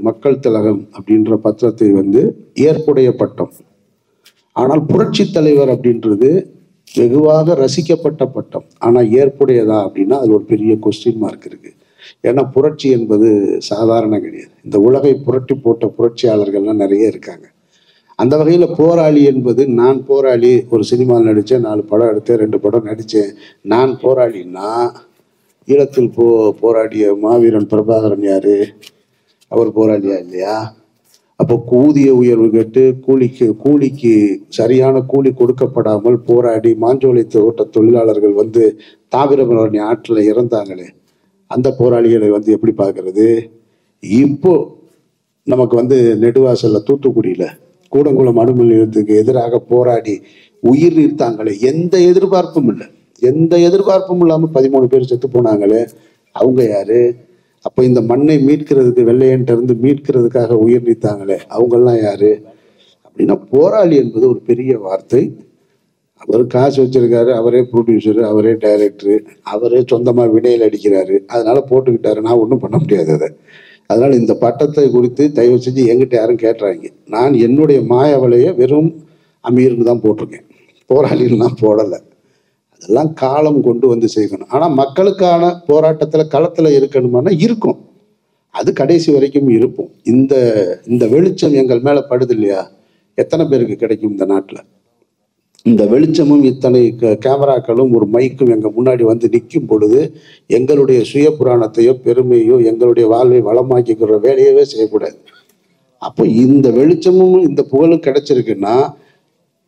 G: மக்கள் திலகம் அப்படின்ற பத்திரத்தை ஏற்புடைய பட்டம். ஆனால் புரட்சி தலைவர் அப்படின்றது வெகுவாக ரசிக்கப்பட்ட பட்டம். ஆனால் ஏற்புடையதா அப்படின்னா அது ஒரு பெரிய கொஸ்டின் மார்க் இருக்கு. ஏன்னா புரட்சி என்பது சாதாரண கிடையாது. இந்த உலகை புரட்டி போட்ட புரட்சியாளர்கள்லாம் நிறைய இருக்காங்க. அந்த வகையில் போராளி என்பது, நான் போராளி, ஒரு சினிமாவில் நடித்தேன், 4 படம் எடுத்தேன், 2 படம் நடித்தேன், நான் போராளின்னா ஈழத்தில் போராடிய மாவீரன் பிரபாகரன் யாரு? அவர் போராளியா இல்லையா? அப்போ ஊதிய உயர்வு கேட்டு கூலிக்கு சரியான கூலி கொடுக்கப்படாமல் போராடி மாஞ்சோலை தோட்ட தொழிலாளர்கள் தாமிரபரணி ஆற்றில் இறந்தாங்களே, அந்த போராளிகளை எப்படி பார்க்கறது? இப்போ நமக்கு நெடுவாசல்ல தூத்துக்குடியில் கூடங்குளம் அணுமின் நிலையத்துக்கு எதிராக போராடி உயிர் நீர்த்தாங்களே, எந்த எதிர்பார்ப்பும் இல்லை, எந்த எதிர்பார்ப்பும் இல்லாமல் 13 பேர் செத்து போனாங்களே, அவங்க யாரு? அப்போ இந்த மண்ணை மீட்கிறதுக்கு, வெள்ளையன்ட்ட இருந்து மீட்கிறதுக்காக உயிர் நீத்தாங்களே, அவங்கெல்லாம் யாரு? அப்படின்னா போராளி என்பது ஒரு பெரிய வார்த்தை. அவர் காசு வச்சிருக்காரு, அவரே ப்ரொடியூசரு, அவரே டைரக்டரு, அவரே சொந்தமாக வினையில் அடிக்கிறாரு, அதனால போட்டுக்கிட்டாரு. நான் ஒன்றும் பண்ண முடியாது அதை. அதனால் இந்த பட்டத்தை குறித்து தயவு செஞ்சு என்கிட்ட யாரும் கேட்டுறாங்க. நான் என்னுடைய மாயவலையை வெறும் அமீர்னு தான் போட்டிருக்கேன், போராளிலாம் போடலை. அதெல்லாம் காலம் கொண்டு செய்யணும். ஆனால் மக்களுக்கான போராட்டத்தில் களத்தில் இருக்கணுமானா இருக்கும், அது கடைசி வரைக்கும் இருப்போம். இந்த வெளிச்சம் எங்கள் மேலே படுது இல்லையா, எத்தனை பேருக்கு கிடைக்கும் இந்த நாட்டில்? இந்த வெளிச்சமும் இத்தனை கேமராக்களும் ஒரு மைக்கும் எங்கள் முன்னாடி நிற்கும் பொழுது எங்களுடைய சுய புராணத்தையோ பெருமையோ எங்களுடைய வாழ்வை வளமாக்கிக்கிற வேலையவே செய்யக்கூடாது. அப்போ இந்த வெளிச்சமும் இந்த புகழும் கிடைச்சிருக்குன்னா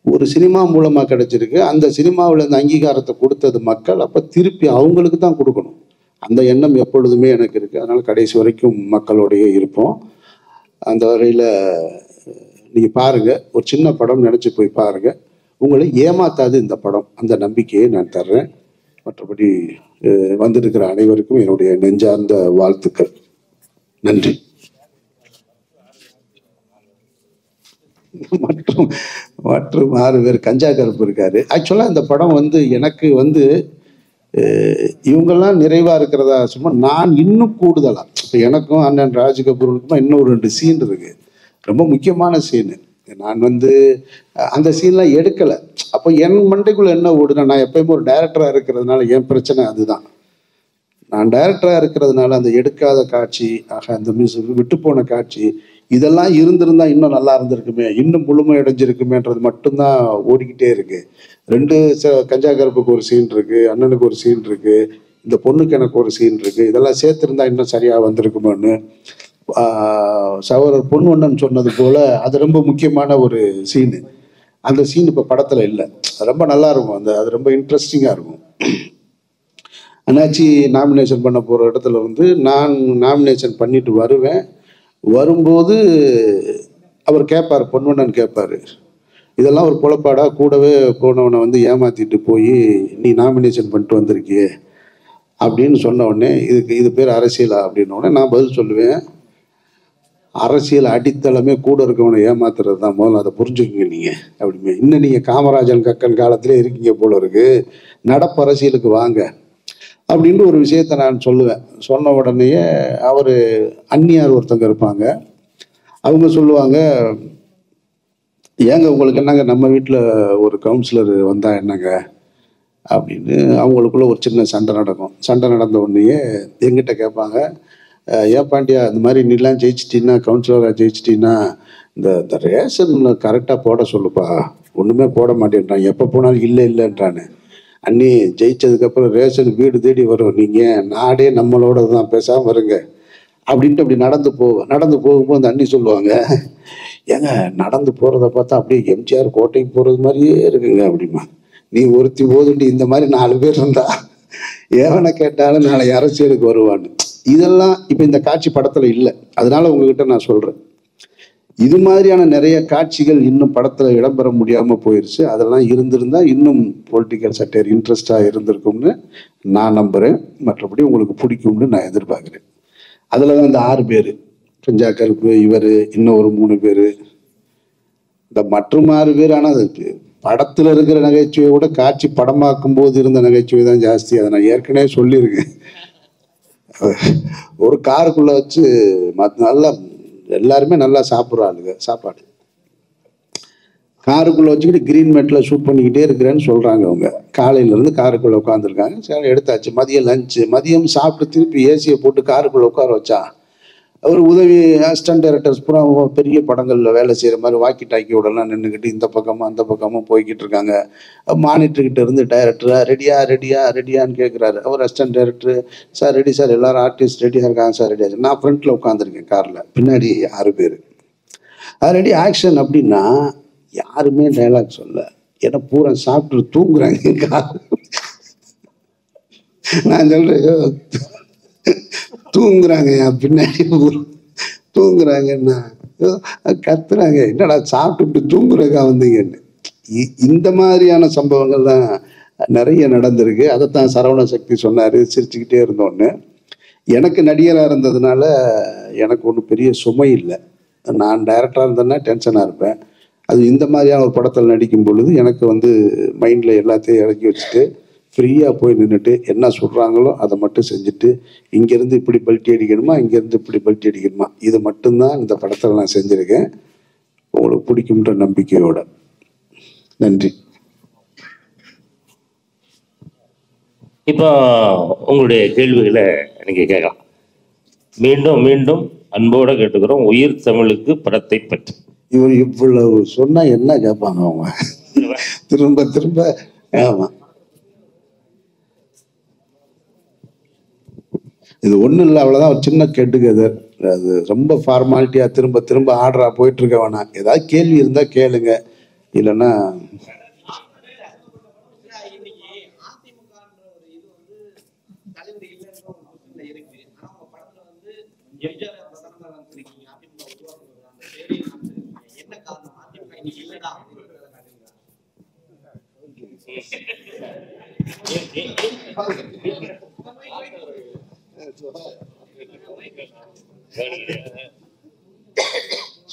G: ஒரு சினிமா மூலமாக கிடைச்சிருக்கு. அந்த சினிமாவில் இந்த அங்கீகாரத்தை கொடுத்தது மக்கள், அப்போ திருப்பி அவங்களுக்கு தான் கொடுக்கணும். அந்த எண்ணம் எப்பொழுதுமே எனக்கு இருக்குது. அதனால் கடைசி வரைக்கும் மக்களோடையே இருப்போம். அந்த வகையில் நீங்கள் பாருங்கள், ஒரு சின்ன படம் நினச்சி போய் பாருங்கள், உங்களை ஏமாத்தாது இந்த படம், அந்த நம்பிக்கையை நான் தர்றேன். மற்றபடி வந்திருக்கிற அனைவருக்கும் என்னுடைய நெஞ்சார்ந்த வாழ்த்துக்கள். நன்றி. மற்றும் 6 பேர் கஞ்சா கருப்பு இருக்காரு. ஆக்சுவலாக இந்த படம் எனக்கு இவங்கெல்லாம் நிறைவாக இருக்கிறதா சும்மா, நான் இன்னும் கூடுதலாக இப்போ எனக்கும் அண்ணன் ராஜ்கபூருக்குமா இன்னும் 2 சீன் இருக்கு, ரொம்ப முக்கியமான சீனு. நான் அந்த சீன்லாம் எடுக்கலை. அப்போ என் மண்டைக்குள்ளே என்ன ஓடுனா, நான் எப்பயுமே ஒரு டைரக்டராக இருக்கிறதுனால என் பிரச்சனை அதுதான். நான் டைரக்டராக இருக்கிறதுனால அந்த எடுக்காத காட்சி, அந்த விட்டு போன காட்சி, இதெல்லாம் இருந்திருந்தா இன்னும் நல்லா இருந்திருக்குமே, இன்னும் முழுமை அடைஞ்சிருக்குமேன்றது மட்டும்தான் ஓடிக்கிட்டே இருக்கு. 2 கஞ்சா கருப்புக்கு ஒரு சீன் இருக்கு, அண்ணனுக்கு ஒரு சீன் இருக்கு, இந்த பொண்ணுக்கு எனக்கு ஒரு சீன் இருக்கு, இதெல்லாம் சேர்த்துருந்தா இன்னும் சரியாக வந்திருக்குமோன்னு சகோதரர் பொன்வண்ணன் சொன்னது போல அது ரொம்ப முக்கியமான ஒரு சீனு. அந்த சீன் இப்போ படத்தில் இல்லை, ரொம்ப நல்லா இருக்கும். அது ரொம்ப இன்ட்ரெஸ்டிங்காக இருக்கும். அண்ணாச்சி நாமினேஷன் பண்ண போகிற இடத்துல நான் நாமினேஷன் பண்ணிட்டு வரும்போது அவர் கேட்பார், பொன்வண்ணன் கேட்பார், இதெல்லாம் ஒரு பொழப்பாடா, கூடவே போனவனை ஏமாற்றிட்டு போய் நீ நாமினேஷன் பண்ணிட்டு வந்திருக்கியே அப்படின்னு சொன்ன உடனே இது பேர் அரசியலா அப்படின்ன உடனே நான் பதில் சொல்லுவேன், அரசியல் அடித்தளமே கூட இருக்கவனை ஏமாத்துறது தான், முதல்ல அதை புரிஞ்சுக்குங்க நீங்கள் அப்படிமே. இன்னும் நீங்கள் காமராஜன் கக்கன் காலத்திலே இருக்கீங்க போல இருக்கு, நடப்பு அரசியலுக்கு வாங்க அப்படின்ட்டு ஒரு விஷயத்த நான் சொல்லுவேன். சொன்ன உடனேயே அவர் அந்நியார் ஒருத்தங்க இருப்பாங்க, அவங்க சொல்லுவாங்க, ஏங்க உங்களுக்கு என்னங்க நம்ம வீட்டில் ஒரு கவுன்சிலர் வந்தால் என்னங்க அப்படின்னு. அவங்களுக்குள்ள ஒரு சின்ன சண்டை நடக்கும். சண்டை நடந்த உடனேயே எங்கிட்ட கேட்பாங்க, ஏன் பாண்டியா இந்த மாதிரி நீலாம் ஜெயிச்சிட்டின்னா, கவுன்சிலராக ஜெயிச்சிட்டின்னா இந்த ரேஷன் கரெக்டாக போட சொல்லுப்பா, ஒன்றுமே போட மாட்டேன்றான், எப்போ போனாலும் இல்லைன்றானு. அண்ணி ஜெயிச்சதுக்கப்புறம் ரேஷன் வீடு தேடி வரும், நீங்கள் நாடே நம்மளோட தான், பேசாமல் வருங்க அப்படின்ட்டு அப்படி நடந்து போகும்போது அந்த அண்ணி சொல்லுவாங்க, ஏங்க நடந்து போகிறத பார்த்தா அப்படியே எம்ஜிஆர் கோட்டைக்கு போகிறது மாதிரியே இருக்குங்க அப்படிமா. நீ ஒருத்தி போதுண்டி, இந்த மாதிரி 4 பேர் இருந்தா ஏவனை கேட்டாலும் நாளை அரசியலுக்கு வருவான்னு. இதெல்லாம் இப்போ இந்த காட்சி படத்தில் இல்லை. அதனால உங்ககிட்ட நான் சொல்கிறேன், இது மாதிரியான நிறைய காட்சிகள் இன்னும் படத்தில் இடம்பெற முடியாமல் போயிடுச்சு. அதெல்லாம் இருந்திருந்தா இன்னும் பொலிட்டிக்கல் சட்டையர் இன்ட்ரெஸ்டாக இருந்திருக்கும்னு நான் நம்புகிறேன். மற்றபடி உங்களுக்கு பிடிக்கும்னு நான் எதிர்பார்க்குறேன். அதில் தான் இந்த 6 பேர், கஞ்சா கருப்பு, இவர், இன்னும் ஒரு 3 பேர், இந்த மற்றும் 6 பேர். ஆனால் அது படத்தில் இருக்கிற நகைச்சுவையை விட காட்சி படமாக்கும் போது இருந்த நகைச்சுவை தான் ஜாஸ்தி. அதை நான் ஏற்கனவே சொல்லியிருக்கேன். ஒரு காருக்குள்ளே வச்சு நல்லா எல்லாருமே நல்லா சாப்பிட்றாளுங்க சாப்பாடு, காருக்குள்ளே வச்சுக்கிட்டு கிரீன் மேட்டில் ஷூட் பண்ணிக்கிட்டே இருக்கிறேன்னு சொல்கிறாங்க. அவங்க காலையிலேருந்து காருக்குள்ளே உட்காந்துருக்காங்க. சரி எடுத்தாச்சு. மதியம் லஞ்சு, மதியம் சாப்பிட்டு திருப்பி ஏசியை போட்டு காருக்குள்ளே உட்கார வச்சா அவர் உதவி அசிஸ்டன்ட் டைரக்டர்ஸ் பூரா பெரிய படங்களில் வேலை செய்கிற மாதிரி வாக்கி டாக்கியோடலாம் நின்றுக்கிட்டு இந்த பக்கமும் அந்த பக்கமும் போய்கிட்டு இருக்காங்க. மானிட்டர்கிட்ட இருந்து டைரக்டரா ரெடியான்னு கேட்குறாரு. அவர் assistant director, sir ready sir, எல்லாரும் ஆர்டிஸ்ட் ரெடியாக இருக்காங்க சார், ரெடியாக. நான் ஃப்ரண்ட்டில் உட்காந்துருக்கேன் காரில், பின்னாடி 6 பேர். ரெடி ஆக்ஷன் அப்படின்னா யாருமே டைலாக் சொல்ல, ஏன்னா பூரா சாப்பிட்டு தூங்குறாங்க கார். நான் சொல்கிறேன் தூங்குறாங்க, என் பின்னாடி தூங்குறாங்கன்னா கத்துறாங்க, என்னடா சாப்பிட்டு தூங்குறக்கா வந்தீங்கன்னு. இந்த மாதிரியான சம்பவங்கள் தான் நிறைய நடந்திருக்கு. அதைத்தான் சரவண சக்தி சொன்னார், சிரிச்சுக்கிட்டே இருந்தோன்னு. எனக்கு நடிகராக இருந்ததுனால எனக்கு ஒன்றும் பெரிய சுமை இல்லை. நான் டைரக்டராக இருந்தேன்னா டென்ஷனாக இருப்பேன். அது இந்த மாதிரியான ஒரு படத்தில் நடிக்கும் பொழுது எனக்கு மைண்டில் எல்லாத்தையும் இறக்கி வச்சுட்டு ஃப்ரீயாக போய் நின்றுட்டு என்ன சொல்கிறாங்களோ அதை மட்டும் செஞ்சுட்டு, இங்கேருந்து இப்படி பல்ட்டி அடிக்கணுமா, இங்கேருந்து இப்படி பல்ட்டி அடிக்கணுமா, இது மட்டும்தான் இந்த படத்தில் நான் செஞ்சுருக்கேன். உங்களுக்கு பிடிக்கும்ன்ற நம்பிக்கையோட. நன்றி.
A: இப்போ உங்களுடைய கேள்விகளை நீங்கள் கேட்கலாம். மீண்டும் மீண்டும் அன்போடு கேட்டுக்கிறோம். உயிர் தமிழுக்கு படத்தை பற்றி
G: இவர் இவ்வளவு சொன்னால் என்ன கேட்பாங்க அவங்க திரும்ப திரும்ப. ஆமாம், இது ஒன்றும் இல்லை, அவ்வளோதான். ஒரு சின்ன கேட்டுக்கது, அது ரொம்ப ஃபார்மாலிட்டியாக திரும்ப திரும்ப ஆர்டராக போயிட்டுருக்க வேணாம். ஏதாவது கேள்வி இருந்தால் கேளுங்க, இல்லைன்னா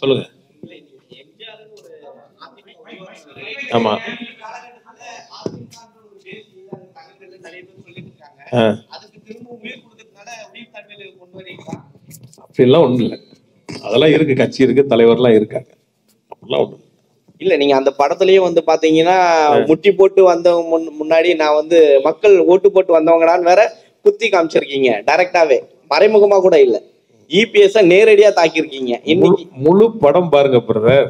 B: சொல்லுங்க. ஆமா, அப்படிலாம் ஒண்ணும் இல்லை. அதெல்லாம் இருக்கு, கட்சி இருக்கு, தலைவர்லாம் இருக்காங்க, அப்படிலாம் ஒண்ணு
H: இல்ல. நீங்க அந்த படத்துலயே பாத்தீங்கன்னா முட்டி போட்டு வந்தவங்க முன்னாடி நான் மக்கள் ஓட்டு போட்டு வந்தவங்கடான்னு வேற குத்தி காமிச்சிருக்கீங்க. டைரக்டாவே, மறைமுகமா கூட இல்ல, இபிஎஸ் நேரடியா தாக்கிருக்கீங்க. இன்னைக்கு
B: முழு படம் பாருங்க பிரதர்.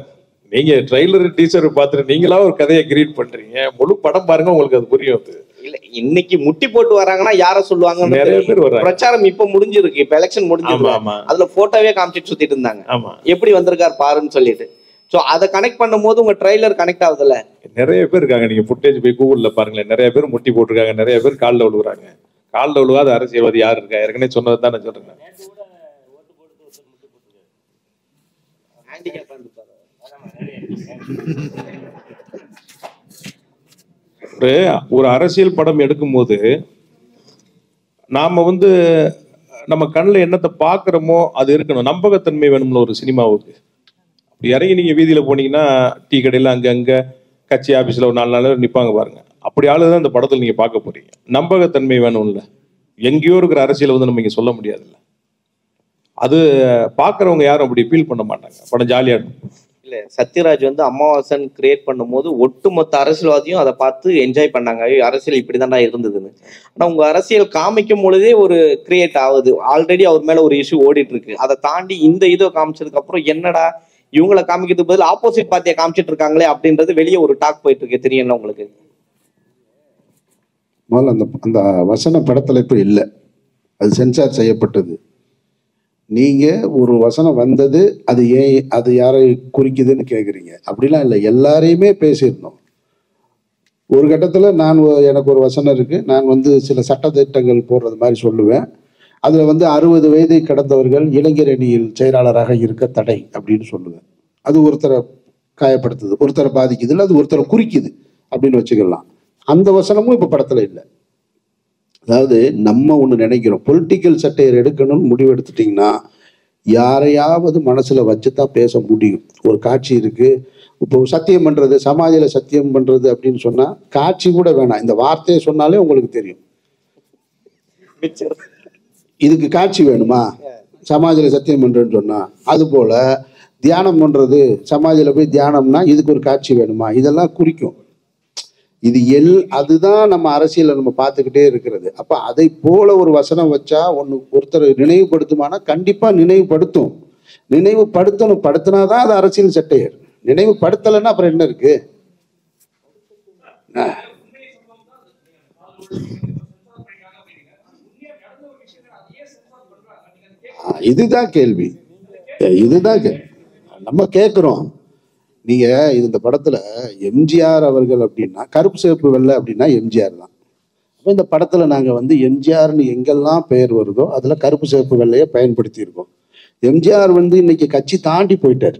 B: நீங்க ட்ரைலர் டீசர் பார்த்துட்டு நீங்களா ஒரு கதையை கிரியேட் பண்றீங்க. முழு படம் பாருங்க, உங்களுக்கு அது புரியும்.
H: இல்ல, இன்னைக்கு முட்டி போட்டு வராங்கன்னா யார சொல்லுவாங்க?
B: நிறைய பேர் வராங்க.
H: பிரச்சாரம் இப்ப முடிஞ்சிருக்கு, இப்ப எலெக்ஷன் முடிஞ்சிருக்கு. அதுல போட்டோவே காமிச்சிட்டு சுத்திட்டு இருந்தாங்க, எப்படி வந்திருக்காரு பாருன்னு சொல்லிட்டு. சோ அதை கனெக்ட் பண்ணும் போது உங்க ட்ரைலர் கனெக்ட் ஆகுதுல்ல. நிறைய
B: பேர் இருக்காங்க, நீங்க ஃபுட்டேஜ் போய் கூகுள்ல பாருங்களேன். நிறைய பேர் முட்டி போட்டிருக்காங்க, நிறைய பேர் காலில் விழுகுறாங்க. காலில் விழுகாத அரசியல்வாதி யாரு இருக்கா? ஏற்கனவே சொன்னதை தான் நான் சொல்றேன். ஒரு அரசியல் படம் எடுக்கும் போது நாம நம்ம கண்ணில் என்னத்தை பாக்குறோமோ அது இருக்கணும். நம்பகத்தன்மை வேணும்ல ஒரு சினிமாவுக்கு. இறங்கி நீங்க வீதியில போனீங்கன்னா டீ கடையில அங்க கட்சி ஆபீஸ்ல ஒரு 4 நாள் நிப்பாங்க பாருங்க. அப்படி ஆளுதான் இந்த படத்துல நீங்க பார்க்க போறீங்க. நம்பகத்தன்மை வேணும்ல. எங்கேயோ இருக்கிற அரசியலை நம்ம இங்க சொல்ல முடியாதுல்ல. அது பாக்குறவங்க யாரும் அப்படி ஃபீல் பண்ண மாட்டாங்க. படம் ஜாலியா இருக்கும்.
H: இல்ல, சத்யராஜ் அமாவாசன் கிரியேட் பண்ணும்போது ஒட்டுமொத்த அரசியல்வாதியும் அதை பார்த்து என்ஜாய் பண்ணாங்க. அரசியல் இப்படிதான்டா இருந்ததுன்னு. ஆனா உங்க அரசியல் காமிக்கும் பொழுதே ஒரு கிரியேட் ஆகுது. ஆல்ரெடி அவர் மேல ஒரு இஷ்யூ ஓடிட்டு இருக்கு. அதை தாண்டி இந்த இதை காமிச்சதுக்கு அப்புறம் என்னடா இவங்களை காமிக்கிறதுக்கு பதில் ஆப்போசிட் பார்ட்டியை காமிச்சிட்டு இருக்காங்களே அப்படின்றது வெளியே ஒரு டாக் போயிட்டு இருக்கு. தெரியல உங்களுக்கு?
G: முதல்ல அந்த அந்த வசன படத்தில் இப்போ இல்லை, அது சென்சார் செய்யப்பட்டது. நீங்கள் ஒரு வசனம் வந்தது, அது ஏன் அது யாரை குறிக்குதுன்னு கேட்குறீங்க. அப்படிலாம் இல்லை, எல்லாரையுமே பேசியிருந்தோம். ஒரு கட்டத்தில் எனக்கு ஒரு வசனம் இருக்குது, நான் சில சட்டத்திட்டங்கள் போடுறது மாதிரி சொல்லுவேன். அதில் 60 வயதை கடந்தவர்கள் இளைஞர் அணியில் செயலாளராக இருக்க தடை அப்படின்னு சொல்லுவேன். அது ஒருத்தரை காயப்படுத்துது, ஒருத்தரை பாதிக்குது, இல்லை அது ஒருத்தரை குறிக்குது அப்படின்னு வச்சுக்கலாம். அந்த வசனமும் இப்போ படத்தில் இல்லை. அதாவது நம்ம ஒன்று நினைக்கிறோம், பொலிட்டிக்கல் சட்டையர் எடுக்கணும்னு முடிவு எடுத்துட்டிங்கன்னா யாரையாவது மனசில் வச்சு தான் பேச முடியும். ஒரு காட்சி இருக்குது, இப்போ சத்தியம் பண்ணுறது, சமாஜில் சத்தியம் பண்ணுறது அப்படின்னு சொன்னால் காட்சி கூட வேணாம், இந்த வார்த்தையை சொன்னாலே உங்களுக்கு தெரியும். இதுக்கு காட்சி வேணுமா? சமாஜில் சத்தியம் பண்ணுறேன்னு சொன்னால், அதுபோல் தியானம் பண்ணுறது, சமாஜில் போய் தியானம்னா இதுக்கு ஒரு காட்சி வேணுமா? இதெல்லாம் குறிக்கும். இது அதுதான் நம்ம அரசியலை நம்ம பார்த்துக்கிட்டே இருக்கிறது. அப்போ அதை போல ஒரு வசனம் வச்சா ஒருத்தர் நினைவுபடுத்துமானா கண்டிப்பாக நினைவுபடுத்தும். நினைவுபடுத்தணும், படுத்தினாதான் அது அரசியல் சட்டையர். நினைவுபடுத்தலைன்னா அப்புறம் என்ன இருக்கு? இதுதான் கேள்வி, இதுதான் கேள்வி நம்ம கேட்குறோம். நீங்க இந்த படத்துல எம்ஜிஆர் அவர்கள் அப்படின்னா, கருப்பு சிவப்பு வெள்ளை அப்படின்னா எம்ஜிஆர் தான். அப்போ இந்த படத்துல நாங்க எம்ஜிஆர்னு எங்கெல்லாம் பெயர் வருதோ அதுல கருப்பு சிவப்பு வெள்ளையை பயன்படுத்தி இருக்கோம். எம்ஜிஆர் இன்னைக்கு கட்சி தாண்டி போயிட்டார்,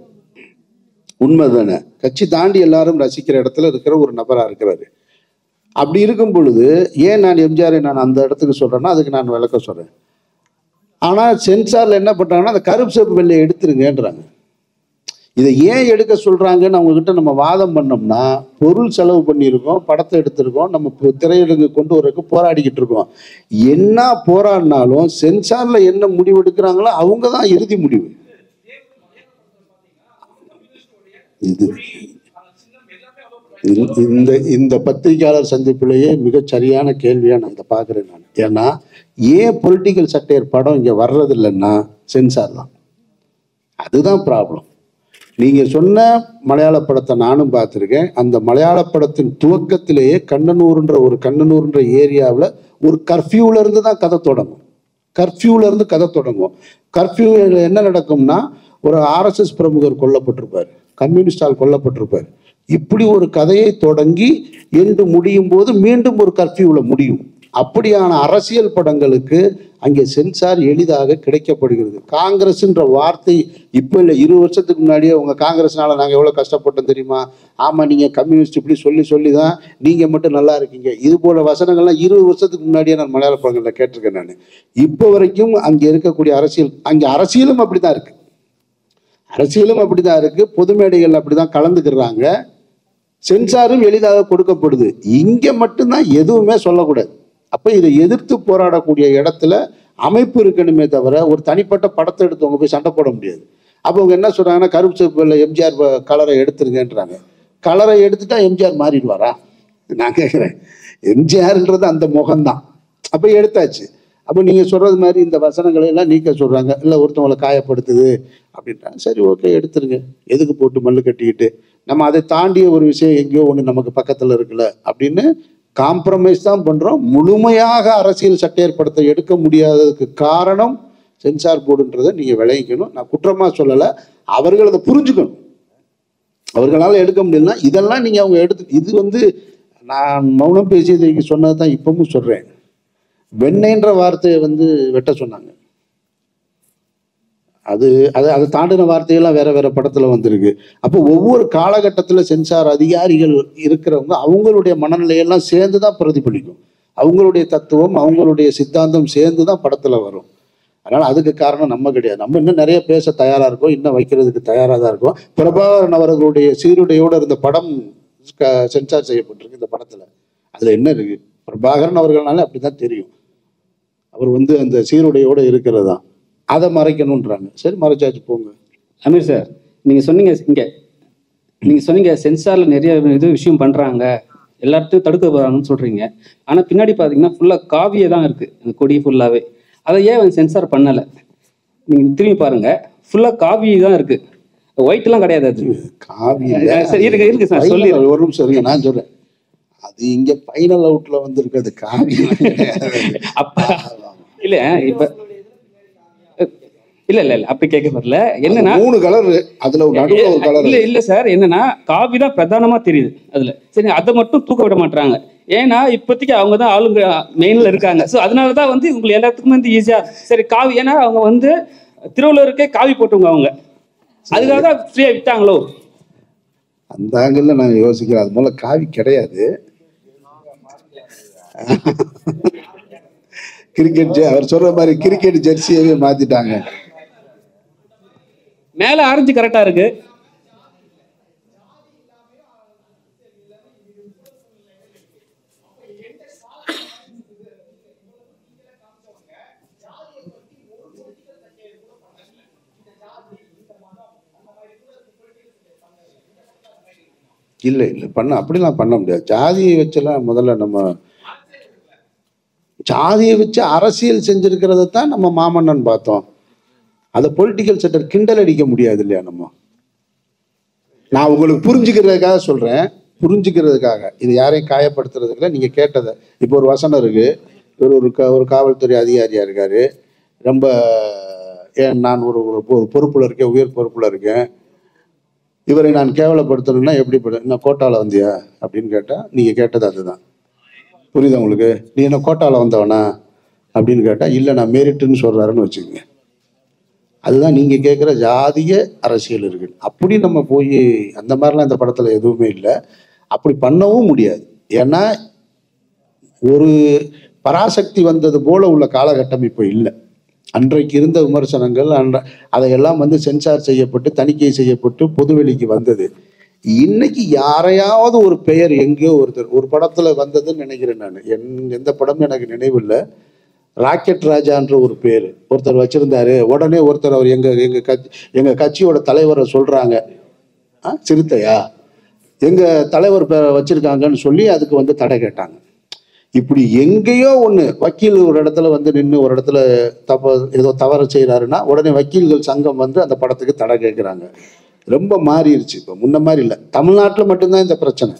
G: உண்மைதானே? கட்சி தாண்டி எல்லாரும் ரசிக்கிற இடத்துல இருக்கிற ஒரு நபரா இருக்கிறாரு. அப்படி இருக்கும் பொழுது ஏன் நான் எம்ஜிஆரை நான் அந்த இடத்துக்கு சொல்றேன்னா அதுக்கு நான் விளக்கம் சொல்றேன். ஆனா சென்சார்ல என்ன பண்றாங்கன்னா அந்த கருப்பு சிவப்பு வெள்ளையை எடுத்துருங்கன்றாங்க. இதை ஏன் எடுக்க சொல்றாங்கன்னு அவங்ககிட்ட நம்ம வாதம் பண்ணோம்னா, பொருள் செலவு பண்ணியிருக்கோம், படத்தை எடுத்திருக்கோம், நம்ம திரையிடங்கு கொண்டு வரக்கு போராடிக்கிட்டு இருக்கோம். என்ன போராடினாலும் சென்சார்ல என்ன முடிவு எடுக்கிறாங்களோ அவங்க தான் இறுதி முடிவு. இந்த பத்திரிகையாளர் சந்திப்பிலேயே மிக சரியான கேள்வியா நான் இதை பார்க்குறேன் நான். ஏன்னா ஏன் பொலிட்டிக்கல் சட்டையர் படம் இங்கே வர்றது இல்லைன்னா சென்சார் தான். அதுதான் ப்ராப்ளம். நீங்கள் சொன்ன மலையாள படத்தை நானும் பார்த்துருக்கேன். அந்த மலையாள படத்தின் துவக்கத்திலேயே கண்ணனூர்ன்ற ஏரியாவில் ஒரு கர்ஃப்யூலேருந்து தான் கதை தொடங்கும். கர்ஃப்யூலேருந்து கதை தொடங்கும். கர்ஃப்யூவில் என்ன நடக்கும்னா, ஒரு ஆர்எஸ்எஸ் பிரமுகர் கொல்லப்பட்டிருப்பார், கம்யூனிஸ்ட் ஆள் கொல்லப்பட்டிருப்பார். இப்படி ஒரு கதையை தொடங்கி என்று முடியும் போது மீண்டும் ஒரு கர்ஃப்யூவில் முடியும். அப்படியான அரசியல் படங்களுக்கு அங்கே சென்சார் எளிதாக கிடைக்கப்படுகிறது. காங்கிரஸ்ன்ற வார்த்தை இப்போ இல்லை, 20 வருஷத்துக்கு முன்னாடியே உங்கள் காங்கிரஸ்னால நாங்கள் எவ்வளோ கஷ்டப்பட்டோம் தெரியுமா? ஆமாம், நீங்கள் கம்யூனிஸ்ட் இப்படி சொல்லி தான் நீங்கள் மட்டும் நல்லா இருக்கீங்க. இது போல வசனங்கள்லாம் 20 வருஷத்துக்கு முன்னாடியே நான் மலையாள படங்களில் கேட்டிருக்கேன். நான் இப்போ வரைக்கும் அங்கே இருக்கக்கூடிய அரசியலும் அப்படி தான் இருக்குது. அரசியலும் அப்படி தான் இருக்குது. பொது மேடைகள் அப்படி தான் கலந்துக்கிறாங்க. சென்சாரும் எளிதாக கொடுக்கப்படுது. இங்கே மட்டும்தான் எதுவுமே சொல்லக்கூடாது. அப்போ இதை எதிர்த்து போராடக்கூடிய இடத்துல அமைப்பு இருக்கணுமே தவிர ஒரு தனிப்பட்ட படத்தை எடுத்தவங்க போய் சண்டை போட முடியாது. அப்போ அவங்க என்ன சொல்றாங்கன்னா, கருப்பு சிவப்பு எம்ஜிஆர் கலரை எடுத்துருங்கன்றாங்க. கலரை எடுத்துட்டா எம்ஜிஆர் மாறிடுவாரா? நான் கேட்குறேன். எம்ஜிஆர்ன்றது அந்த முகம்தான். அப்போ எடுத்தாச்சு. அப்போ நீங்கள் சொல்றது மாதிரி இந்த வசனங்களை எல்லாம் நீக்க சொல்றாங்க. இல்லை ஒருத்தவங்களை காயப்படுத்துது அப்படின்றாங்க. சரி, ஓகே, எடுத்துருங்க. எதுக்கு போட்டு மல்லு கட்டிக்கிட்டு? நம்ம அதை தாண்டிய ஒரு விஷயம் எங்கேயோ ஒன்று நமக்கு பக்கத்தில் இருக்குல்ல அப்படின்னு காம்ப்ரமைஸ் தான் பண்ணுறோம். முழுமையாக அரசியல் சட்டையர் படத்தை எடுக்க முடியாததுக்கு காரணம் சென்சார் போர்டுன்றதை நீங்கள் விளைவிக்கணும். நான் குற்றமாக சொல்லலை, அவர்கள் அதை புரிஞ்சுக்கணும். அவர்களால் எடுக்க முடியலன்னா இதெல்லாம் நீங்கள் அவங்க இது நான் மௌனம் பேசியதை சொன்னது தான் இப்பவும் சொல்கிறேன். வெண்ணெய்ன்ற வார்த்தையை வெட்ட சொன்னாங்க. அதை தாண்டின வார்த்தையெல்லாம் வேற வேற படத்துல வந்திருக்கு. அப்போ ஒவ்வொரு காலகட்டத்தில் சென்சார் அதிகாரிகள் இருக்கிறவங்க அவங்களுடைய மனநிலையெல்லாம் சேர்ந்து தான் பிரதிபலிக்கும். அவங்களுடைய தத்துவம், அவங்களுடைய சித்தாந்தம் சேர்ந்து தான் படத்துல வரும். அதனால அதுக்கு காரணம் நம்ம கிடையாது. நம்ம இன்னும் நிறைய பேச தயாரா இருக்கோம், இன்னும் வைக்கிறதுக்கு தயாராக தான் இருக்கோம். பிரபாகரன் அவர்களுடைய சீருடையோடு இருந்த படம் சென்சார் செய்யப்பட்டிருக்கு இந்த படத்துல. அதுல என்ன இருக்கு? பிரபாகரன் அவர்கள்னால அப்படிதான் தெரியும். அவர் அந்த சீருடையோடு இருக்கிறது தான். அதை மறைக்கணுன்றாங்க. சரி, மறைச்சாச்சு, போங்க.
I: அமீர் சார், நீங்கள் சொன்னீங்க சென்சாரில் நிறைய விஷயம் பண்ணுறாங்க, எல்லாத்தையும் தடுக்க போகிறாங்கன்னு சொல்கிறீங்க. ஆனால் பின்னாடி பார்த்தீங்கன்னா ஃபுல்லாக காவியே தான் இருக்குது, அந்த கொடி ஃபுல்லாகவே. அதை ஏன் சென்சார் பண்ணலை? நீங்கள் திரும்பி பாருங்கள், ஃபுல்லாக காவி தான் இருக்குது, ஒயிட்லாம் கிடையாது. அது
G: காவி
I: இருக்கு சார். சொல்லி
G: ஒரு நிமிஷம் நான் சொல்கிறேன். அது இங்க ஃபைனல் அவுட்ல வந்திருக்கிறது காவியம்
I: அப்ப இல்ல இப்ப இல்ல இல்ல இல்ல அப்படி கேட்க வரல. என்னன்னா
G: 3 கலர், அதுல நடுவுல ஒரு கலர்.
I: இல்ல இல்ல சார், என்னன்னா காவி தான் பிரதானமா தெரியுது அதுல. சரி, அதை மட்டும் தூக்க விட மாட்டாங்க. ஏன்னா இப்போதைக்கு அவங்க தான் ஆளுங்க மெயின்ல இருக்காங்க. ஸோ அதனாலதான் உங்களுக்கு எல்லாத்துக்குமே ஈஸியா சரி காவி. ஏன்னா அவங்க திருவள்ளுவருக்கே காவி போட்டுங்க அவங்க, அதுக்காக தான் ஃப்ரீயா விட்டாங்களோ.
G: அந்த ஆங்கிள் நான் யோசிக்கிறேன். அது மூலம் காவி கிடையாது. கிரிக்கெட் அவர் சொல்ற மாதிரி கிரிக்கெட் ஜெர்சியவே மாத்திட்டாங்க.
I: மேல ஆரஞ்சு கரெக்டா இருக்கு.
G: இல்லை இல்லை அப்படிலாம் பண்ண முடியாது. ஜாதியை வச்செல்லாம் முதல்ல நம்ம ஜாதியை வச்சு அரசியல் செஞ்சிருக்கிறத தான் நம்ம மாமன்னன் பார்த்தோம். அதை பொலிட்டிக்கல் செட்டர் கிண்டல் அடிக்க முடியாது இல்லையா? நான் உங்களுக்கு புரிஞ்சுக்கிறதுக்காக சொல்றேன், புரிஞ்சுக்கிறதுக்காக. இது யாரையும் காயப்படுத்துறதுக்குல. நீங்க கேட்டதை இப்போ ஒரு வசனம் இருக்கு. ஒரு காவல்துறை அதிகாரியா இருக்காரு. ரொம்ப நான் ஒரு பொறுப்புல இருக்கேன், உயர் பொறுப்புல இருக்கேன், இவரை நான் கேவலப்படுத்தணும்னா எப்படி நான் கோட்டால வந்தியா அப்படின்னு கேட்டா நீங்க கேட்டது அதுதான். புரியுதா உங்களுக்கு? நீ என்ன கோட்டால வந்தவனா அப்படின்னு கேட்டா இல்லை நான் மெரிட்டுன்னு சொல்றாருன்னு வச்சுக்கோங்க. அதுதான் நீங்க கேட்குற ஜாதிய அரசியல் இருக்கு. அப்படி நம்ம போய் அந்த மாதிரிலாம் இந்த படத்துல எதுவுமே இல்லை. அப்படி பண்ணவும் முடியாது. ஏன்னா ஒரு பராசக்தி வந்தது போல உள்ள காலகட்டம் இப்போ இல்லை. அன்றைக்கு இருந்த விமர்சனங்கள் அதையெல்லாம் சென்சார் செய்யப்பட்டு தணிக்கை செய்யப்பட்டு பொதுவெளிக்கு வந்தது. இன்னைக்கு யாரையாவது ஒரு பெயர் எங்கேயோ ஒரு படத்துல வந்ததுன்னு நினைக்கிறேன். நான் எந்த படமும் எனக்கு நினைவில்லை. ராக்கெட் ராஜான்ற ஒரு பேர் ஒருத்தர் வச்சிருந்தாரு. உடனே ஒருத்தர் அவர் எங்க கட்சியோட தலைவரை சொல்றாங்க, சிறுத்தையா எங்க தலைவர் வச்சிருக்காங்கன்னு சொல்லி அதுக்கு தடை கேட்டாங்க. இப்படி எங்கேயோ ஒண்ணு வக்கீல் ஒரு இடத்துல நின்று ஒரு இடத்துல ஏதோ தவறு செய்யறாருன்னா உடனே வக்கீல்கள் சங்கம் அந்த படத்துக்கு தடை கேட்கிறாங்க. ரொம்ப மாறிடுச்சு. இப்போ முன்ன மாதிரி இல்லை. தமிழ்நாட்டில் மட்டும்தான் இந்த பிரச்சனை.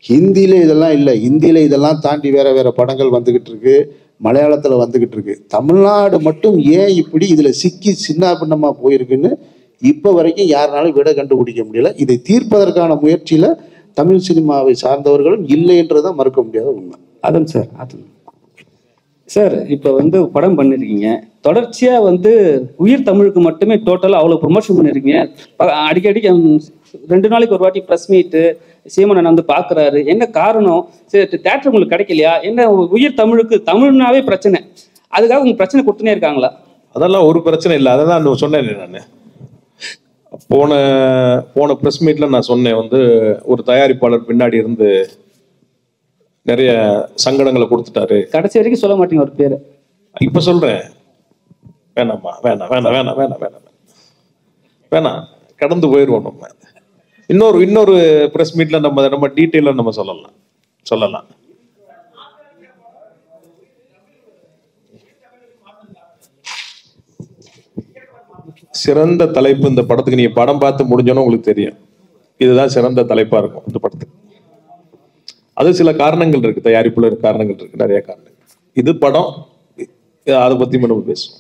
G: ஹிந்தியில இதெல்லாம் இல்லை. ஹிந்தியில இதெல்லாம் தாண்டி வேற வேற படங்கள் வந்துகிட்டு இருக்கு. மலையாளத்துல வந்துகிட்டு இருக்கு. தமிழ்நாடு மட்டும் ஏன் இப்படி இதுல சிக்கி சின்ன பின்னமா போயிருக்குன்னு இப்ப வரைக்கும் யாருனாலும் விட கண்டுபிடிக்க முடியல. இதை தீர்ப்பதற்கான முயற்சியில தமிழ் சினிமாவை சார்ந்தவர்களும் இல்லை என்றதான் மறுக்க முடியாத உண்மை.
I: அதன் சார் சார் இப்போ படம் பண்ணிருக்கீங்க. தொடர்ச்சியா உயிர் தமிழுக்கு மட்டுமே டோட்டலா அவ்வளவு ப்ரொமோஷன் பண்ணிருக்கீங்க. அடிக்கடி 2 நாளைக்கு ஒரு வாட்டி ப்ரெஸ் மீட்டு சீமனன் பாக்குறாரு. என்ன காரணம்? சரி, தேட்டர் உங்களுக்கு கிடைக்கலையா? என்ன உயிர் தமிழுக்கு தமிழ்னாவே பிரச்சனை, அதுக்காக உங்க பிரச்சனை கொடுத்துனே இருக்காங்களா?
B: அதெல்லாம் ஒரு பிரச்சனை இல்லை. அதை தான் சொன்னேன். நான் போன ப்ரெஸ் மீட்ல நான் சொன்னேன், ஒரு தயாரிப்பாளர் பின்னாடி இருந்து நிறைய சங்கடங்களை கொடுத்துட்டாரு.
I: கடைசி வரைக்கும் சொல்ல மாட்டீங்க ஒரு பேரு.
B: இப்ப சொல்றேன். வேணாம்மா, வேணாம் வேணாம் வேணாம் வேணாம் வேணாம் வேணாம், கடந்து போயிடுவோம். நம்ம இன்னொரு பிரஸ் மீட்ல நம்ம டீட்டெயிலா நம்ம சொல்லலாம். சிறந்த தலைப்பு இந்த படத்துக்கு. நீங்க படம் பார்த்து முடிஞ்சோன்னு உங்களுக்கு தெரியும், இதுதான் சிறந்த தலைப்பா இருக்கும் இந்த படத்துக்கு. அது சில காரணங்கள் இருக்கு, தயாரிப்புல காரணங்கள் இருக்கு, நிறைய காரணங்கள். இது படம், அதை பத்தி நம்ம பேசுவோம்.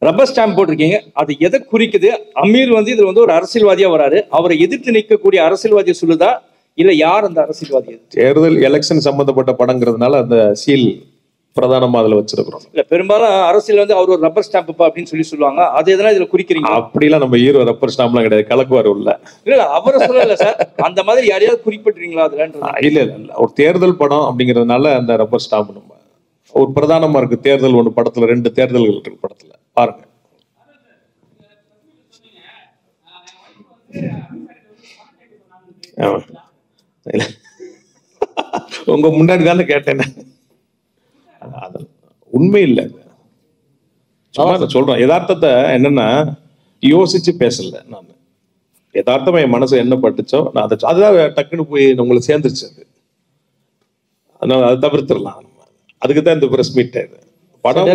J: ரப்பர் ஸ்டாம்ப் போட்டிருக்கீங்க, அது எதை குறிக்குது? அமீர் இதுல ஒரு அரசியல்வாதியா வராரு, அவரை எதிர்த்து நிற்கக்கூடிய அரசியல்வாதியை சொல்லுதா, இல்ல யார் அந்த அரசியல்வாதி?
B: தேர்தல் எலெக்ஷன் சம்பந்தப்பட்ட படங்கிறதுனால அந்த சீல் பிரதானமா அதுல வச்சிருக்கிறோம்.
J: இல்ல பெரும்பாலும் அரசியல் அவர் ஒரு ரப்பர் ஸ்டாம்ப் அப்படின்னு சொல்லுவாங்க. அது எதனா இதுல குறிக்கிறீங்க?
B: அப்படிலாம் நம்ம ஹீரோ ரப்பர் ஸ்டாம்ப்லாம் கிடையாது, கலக்குவார் உள்ள.
J: இல்ல அவரை சொல்லல சார், அந்த மாதிரி யாரையாவது குறிப்பிட்டுறீங்களா அதுல?
B: இல்ல ஒரு தேர்தல் படம் அப்படிங்கிறதுனால அந்த ரப்பர் ஸ்டாம்ப் நம்ம ஒரு பிரதானமா இருக்கு. தேர்தல் ஒண்ணு படத்துல 2 தேர்தல்கள் இருக்கு படத்துல, பாருங்க. உங்க முன்னாடி தானே கேட்டேன். உண்மை இல்லை, சும்மா சொல்றேன். யதார்த்தத்தை என்னன்னா யோசிச்சு பேசல. நான் யதார்த்தமா என் மனசு என்ன பட்டுச்சோ நான் அதை அதுதான் டக்குன்னு போய் உங்களை சேர்ந்துருச்சு. அது அதனால அதை தவிர்த்துடலாம். அதுக்குதான் இந்த பிரஸ் மீட். படம்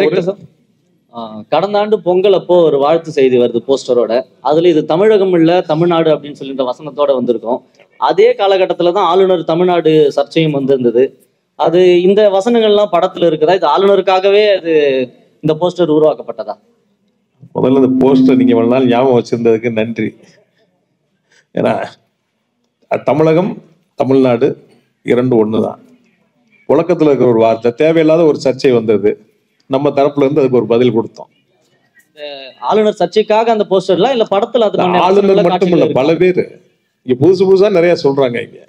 K: கடந்த ஆண்டு பொங்கல் அப்போ ஒரு வாழ்த்து செய்தி வருது போஸ்டரோட. அதுல இது தமிழகம் இல்ல தமிழ்நாடு அப்படின்னு சொல்லிட்டு வசனத்தோட வந்திருக்கும். அதே காலகட்டத்துல தான் ஆளுநர் தமிழ்நாடு சர்ச்சையும் வந்திருந்தது. அது இந்த வசனங்கள்லாம் படத்துல இருக்குதா? இது ஆளுநருக்காகவே அது இந்த போஸ்டர் உருவாக்கப்பட்டதா?
B: முதல்ல இந்த போஸ்டர் நீங்க இவ்வளவு நாள் ஞாபகம் வச்சிருந்ததுக்கு நன்றி. ஏன்னா தமிழகம் தமிழ்நாடு இரண்டு ஒண்ணுதான். புழக்கத்துல இருக்கிற ஒரு வார்த்தை, தேவையில்லாத ஒரு சர்ச்சை வந்தது, நம்ம தரப்புல இருந்து அதுக்கு ஒரு பதில் கொடுத்தோம்.
K: ஆளுநர் சர்ச்சைக்காக அந்த போஸ்டர்லாம் இல்ல படத்துல அது
B: ஆளுநர் மட்டும் இல்ல, பல பேர் இங்க புதுசா நிறைய சொல்றாங்க. இங்க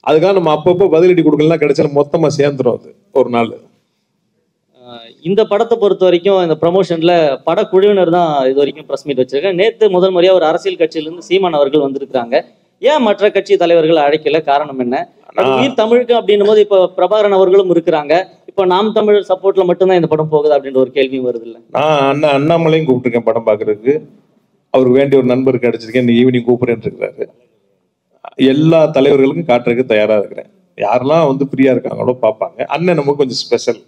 B: அதுக்காக நம்ம அப்பப்போ பதிலடி கொடுக்கலாம், கிடைச்சா மொத்தமா சேர்ந்துரும் அது ஒரு நாள்.
K: இந்த படத்தை பொறுத்த வரைக்கும் இந்த ப்ரமோஷன்ல படக்குழுவினர் தான் இது வரைக்கும் பிரஸ் மீட் வச்சிருக்காங்க. நேத்து முதல் முறையா ஒரு அரசியல் கட்சியிலிருந்து சீமான் அவர்கள் வந்திருக்காங்க. ஏன் மற்ற கட்சி தலைவர்கள் அழைக்கல? காரணம் என்ன? உயிர் தமிழுக்கு அப்படின்னும் போது இப்ப பிரபாகரன் அவர்களும் இருக்கிறாங்க. இப்ப நாம் தமிழ் சப்போர்ட்ல மட்டும்தான் இந்த படம் போகுது அப்படின்ற ஒரு கேள்வியும் வருது இல்ல?
B: நான் அண்ணாமலையும் கூப்பிட்டுருக்கேன் படம் பாக்குறதுக்கு. அவருக்கு வேண்டிய ஒரு நண்பர் கிடைச்சிருக்கேன், இந்த ஈவினிங் கூப்பிடுறேன்னு இருக்கிறாரு. எல்லா தலைவர்களுக்கும் காட்டுறதுக்கு தயாரா இருக்கிறேன். யாரெல்லாம் வந்து ஃப்ரீயா இருக்காங்களோ பார்ப்பாங்க. அண்ணன் நமக்கு கொஞ்சம் ஸ்பெஷல்.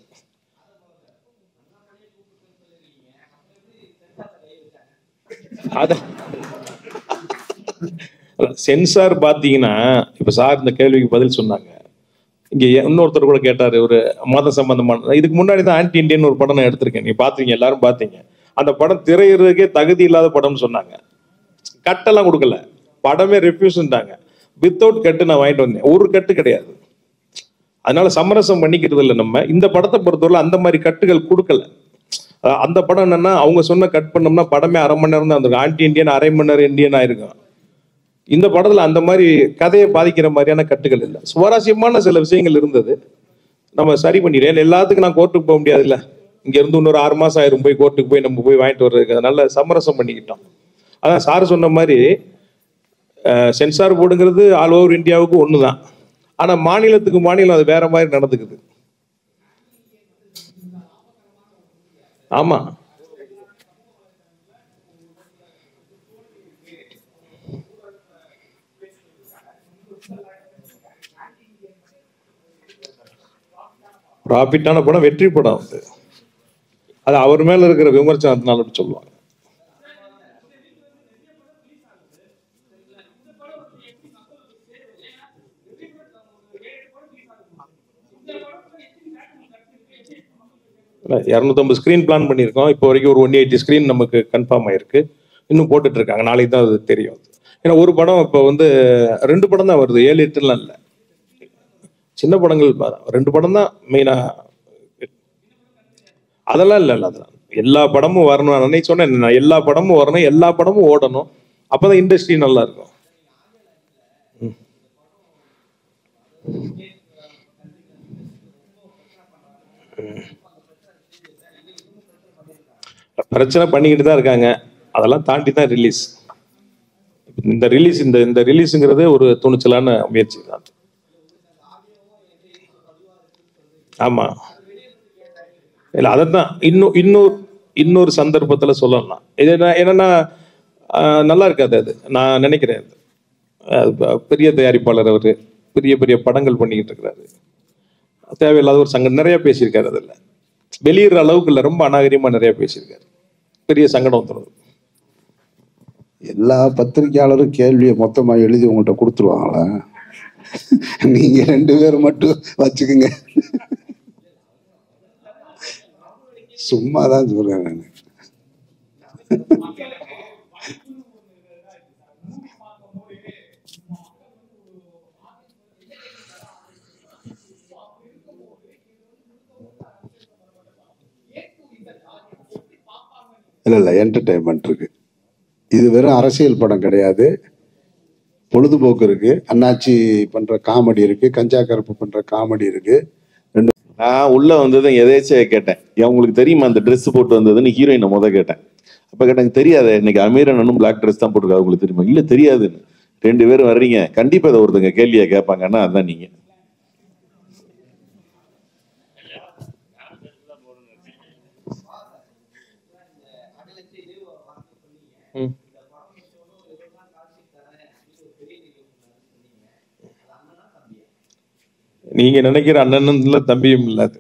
B: சென்சார் பாத்தீங்கன்னா இப்ப சார் இந்த கேள்விக்கு பதில் சொன்னாங்க. இங்க இன்னொருத்தர் கூட கேட்டாரு, ஒரு மத சம்பந்தமான, இதுக்கு முன்னாடி தான் ஆன்டி இண்டியன் ஒரு படம் நான் எடுத்திருக்கேன், நீங்க பாத்தீங்க, எல்லாரும் பாத்தீங்க. அந்த படம் திரையிறதுக்கே தகுதி இல்லாத படம்னு சொன்னாங்க. கட்டெல்லாம் கொடுக்கல, படமே ரெஃப்யூஸ்ன்றாங்க. வித்தவுட் கட்டு நான் வாங்கிட்டு வந்தேன், ஒரு கட்டு கிடையாது. அதனால சமரசம் பண்ணிக்கிறது இல்லை நம்ம. இந்த படத்தை பொறுத்தவரை அந்த மாதிரி கட்டுகள் கொடுக்கல. அந்த படம் என்னன்னா, அவங்க சொன்ன கட் பண்ணோம்னா படமே அரை மணி நேரம் தான் இருந்திருக்கும். ஆன்டி இண்டியன் அரை மணி நேரம் இண்டியன் ஆயிருக்கும். இந்த படத்துல அந்த மாதிரி கதையை பாதிக்கிற மாதிரியான கட்டுகள் இல்லை. சுவாரஸ்யமான சில விஷயங்கள் இருந்தது, நம்ம சரி பண்ணிடுறேன். எல்லாத்துக்கும் நான் கோர்ட்டுக்கு போக முடியாது இல்லை, இங்க இருந்து இன்னொரு 6 மாசம் ஆயிரும் போய் கோர்ட்டுக்கு போய் நம்ம போய் வாங்கிட்டு வர்றதுக்கு. அதனால சமரசம் பண்ணிக்கிட்டோம். அதான் சார் சொன்ன மாதிரி சென்சார் போர்டுங்கிறது ஆல் ஓவர் இந்தியாவுக்கு ஒண்ணுதான். ஆனா மாநிலத்துக்கு மாநிலம் அது வேற மாதிரி நடந்துக்குது. ஆமா, ப்ராஃபிட்டான படம் வெற்றி படம் அது அவர் மேல இருக்கிற விமர்சனத்தினால சொல்லுவாங்க. இல்லை, 250 ஸ்க்ரீன் பிளான் பண்ணியிருக்கோம். இப்போ வரைக்கும் ஒரு 180 ஸ்க்ரீன் நமக்கு கன்ஃபார்ம் ஆயிருக்கு. இன்னும் போட்டுட்டு இருக்காங்க, நாளைக்கு தான் அது தெரியும். ஏன்னா ஒரு படம் இப்போ வந்து 2 படம் தான் வருது, 7-8லாம் இல்லை. சின்ன படங்கள் 2 படம் தான் மெயினா. அதெல்லாம் இல்லை, அதெல்லாம் எல்லா படமும் வரணும். நான் அன்னைக்கு சொன்னேன், எல்லா படமும் வரணும், எல்லா படமும் ஓடணும், அப்பதான் இண்டஸ்ட்ரி நல்லா இருக்கும். பிரச்சனை பண்ணிக்கிட்டு தான் இருக்காங்க, அதெல்லாம் தாண்டி தான் ரிலீஸ். இந்த ரிலீஸுங்கிறது ஒரு துணிச்சலான முயற்சி தான். ஆமா, இல்லை அதைத்தான் இன்னொரு சந்தர்ப்பத்துல சொல்லலாம். இது என்னன்னா நல்லா இருக்காது அது, நான் நினைக்கிறேன். பெரிய தயாரிப்பாளர், அவரு பெரிய பெரிய படங்கள் பண்ணிக்கிட்டு இருக்கிறாரு. தேவையில்லாத ஒரு சங்கம் நிறைய பேசியிருக்காரு. அதில் வெளியிடுற அளவுக்கு இல்லை, ரொம்ப அநாகரிகமா நிறைய பேசியிருக்காரு. பெரிய சங்கடம் வந்துடும்.
G: எல்லா பத்திரிகையாளரும் கேள்வியை மொத்தமா எழுதி உங்கள்கிட்ட கொடுத்துருவாங்களா? நீங்க 2 பேர் மட்டும் வச்சுக்கோங்க. சும்மாதான் சொல்றேன் நான். இல்லை என்டர்டைன்மெண்ட் இருக்கு. இது வெறும் அரசியல் படம் கிடையாது, பொழுதுபோக்கு இருக்கு. அண்ணாச்சி பண்ற காமெடி இருக்கு, கஞ்சா கருப்பு பண்ற காமெடி இருக்கு.
D: நான் உள்ள வந்ததும் எதேச்சியா கேட்டேன், உங்களுக்கு தெரியுமா அந்த ட்ரெஸ் போட்டு வந்ததுன்னு ஹீரோயினை கேட்டேன். அப்ப கேட்டாங்க, தெரியாது, இன்னைக்கு அமீர் அண்ணனும் பிளாக் ட்ரெஸ் தான் போட்டுருக்காங்க, உங்களுக்கு தெரியுமா? இல்ல தெரியாதுன்னு. 2 பேரும் வர்றீங்க, கண்டிப்பா இதை ஒருத்தங்க கேள்வியா கேட்பாங்கன்னா அதுதான் நீங்க.
B: நீங்க நினைக்கிற அண்ணனும் இல்ல தம்பியும் இல்லாது.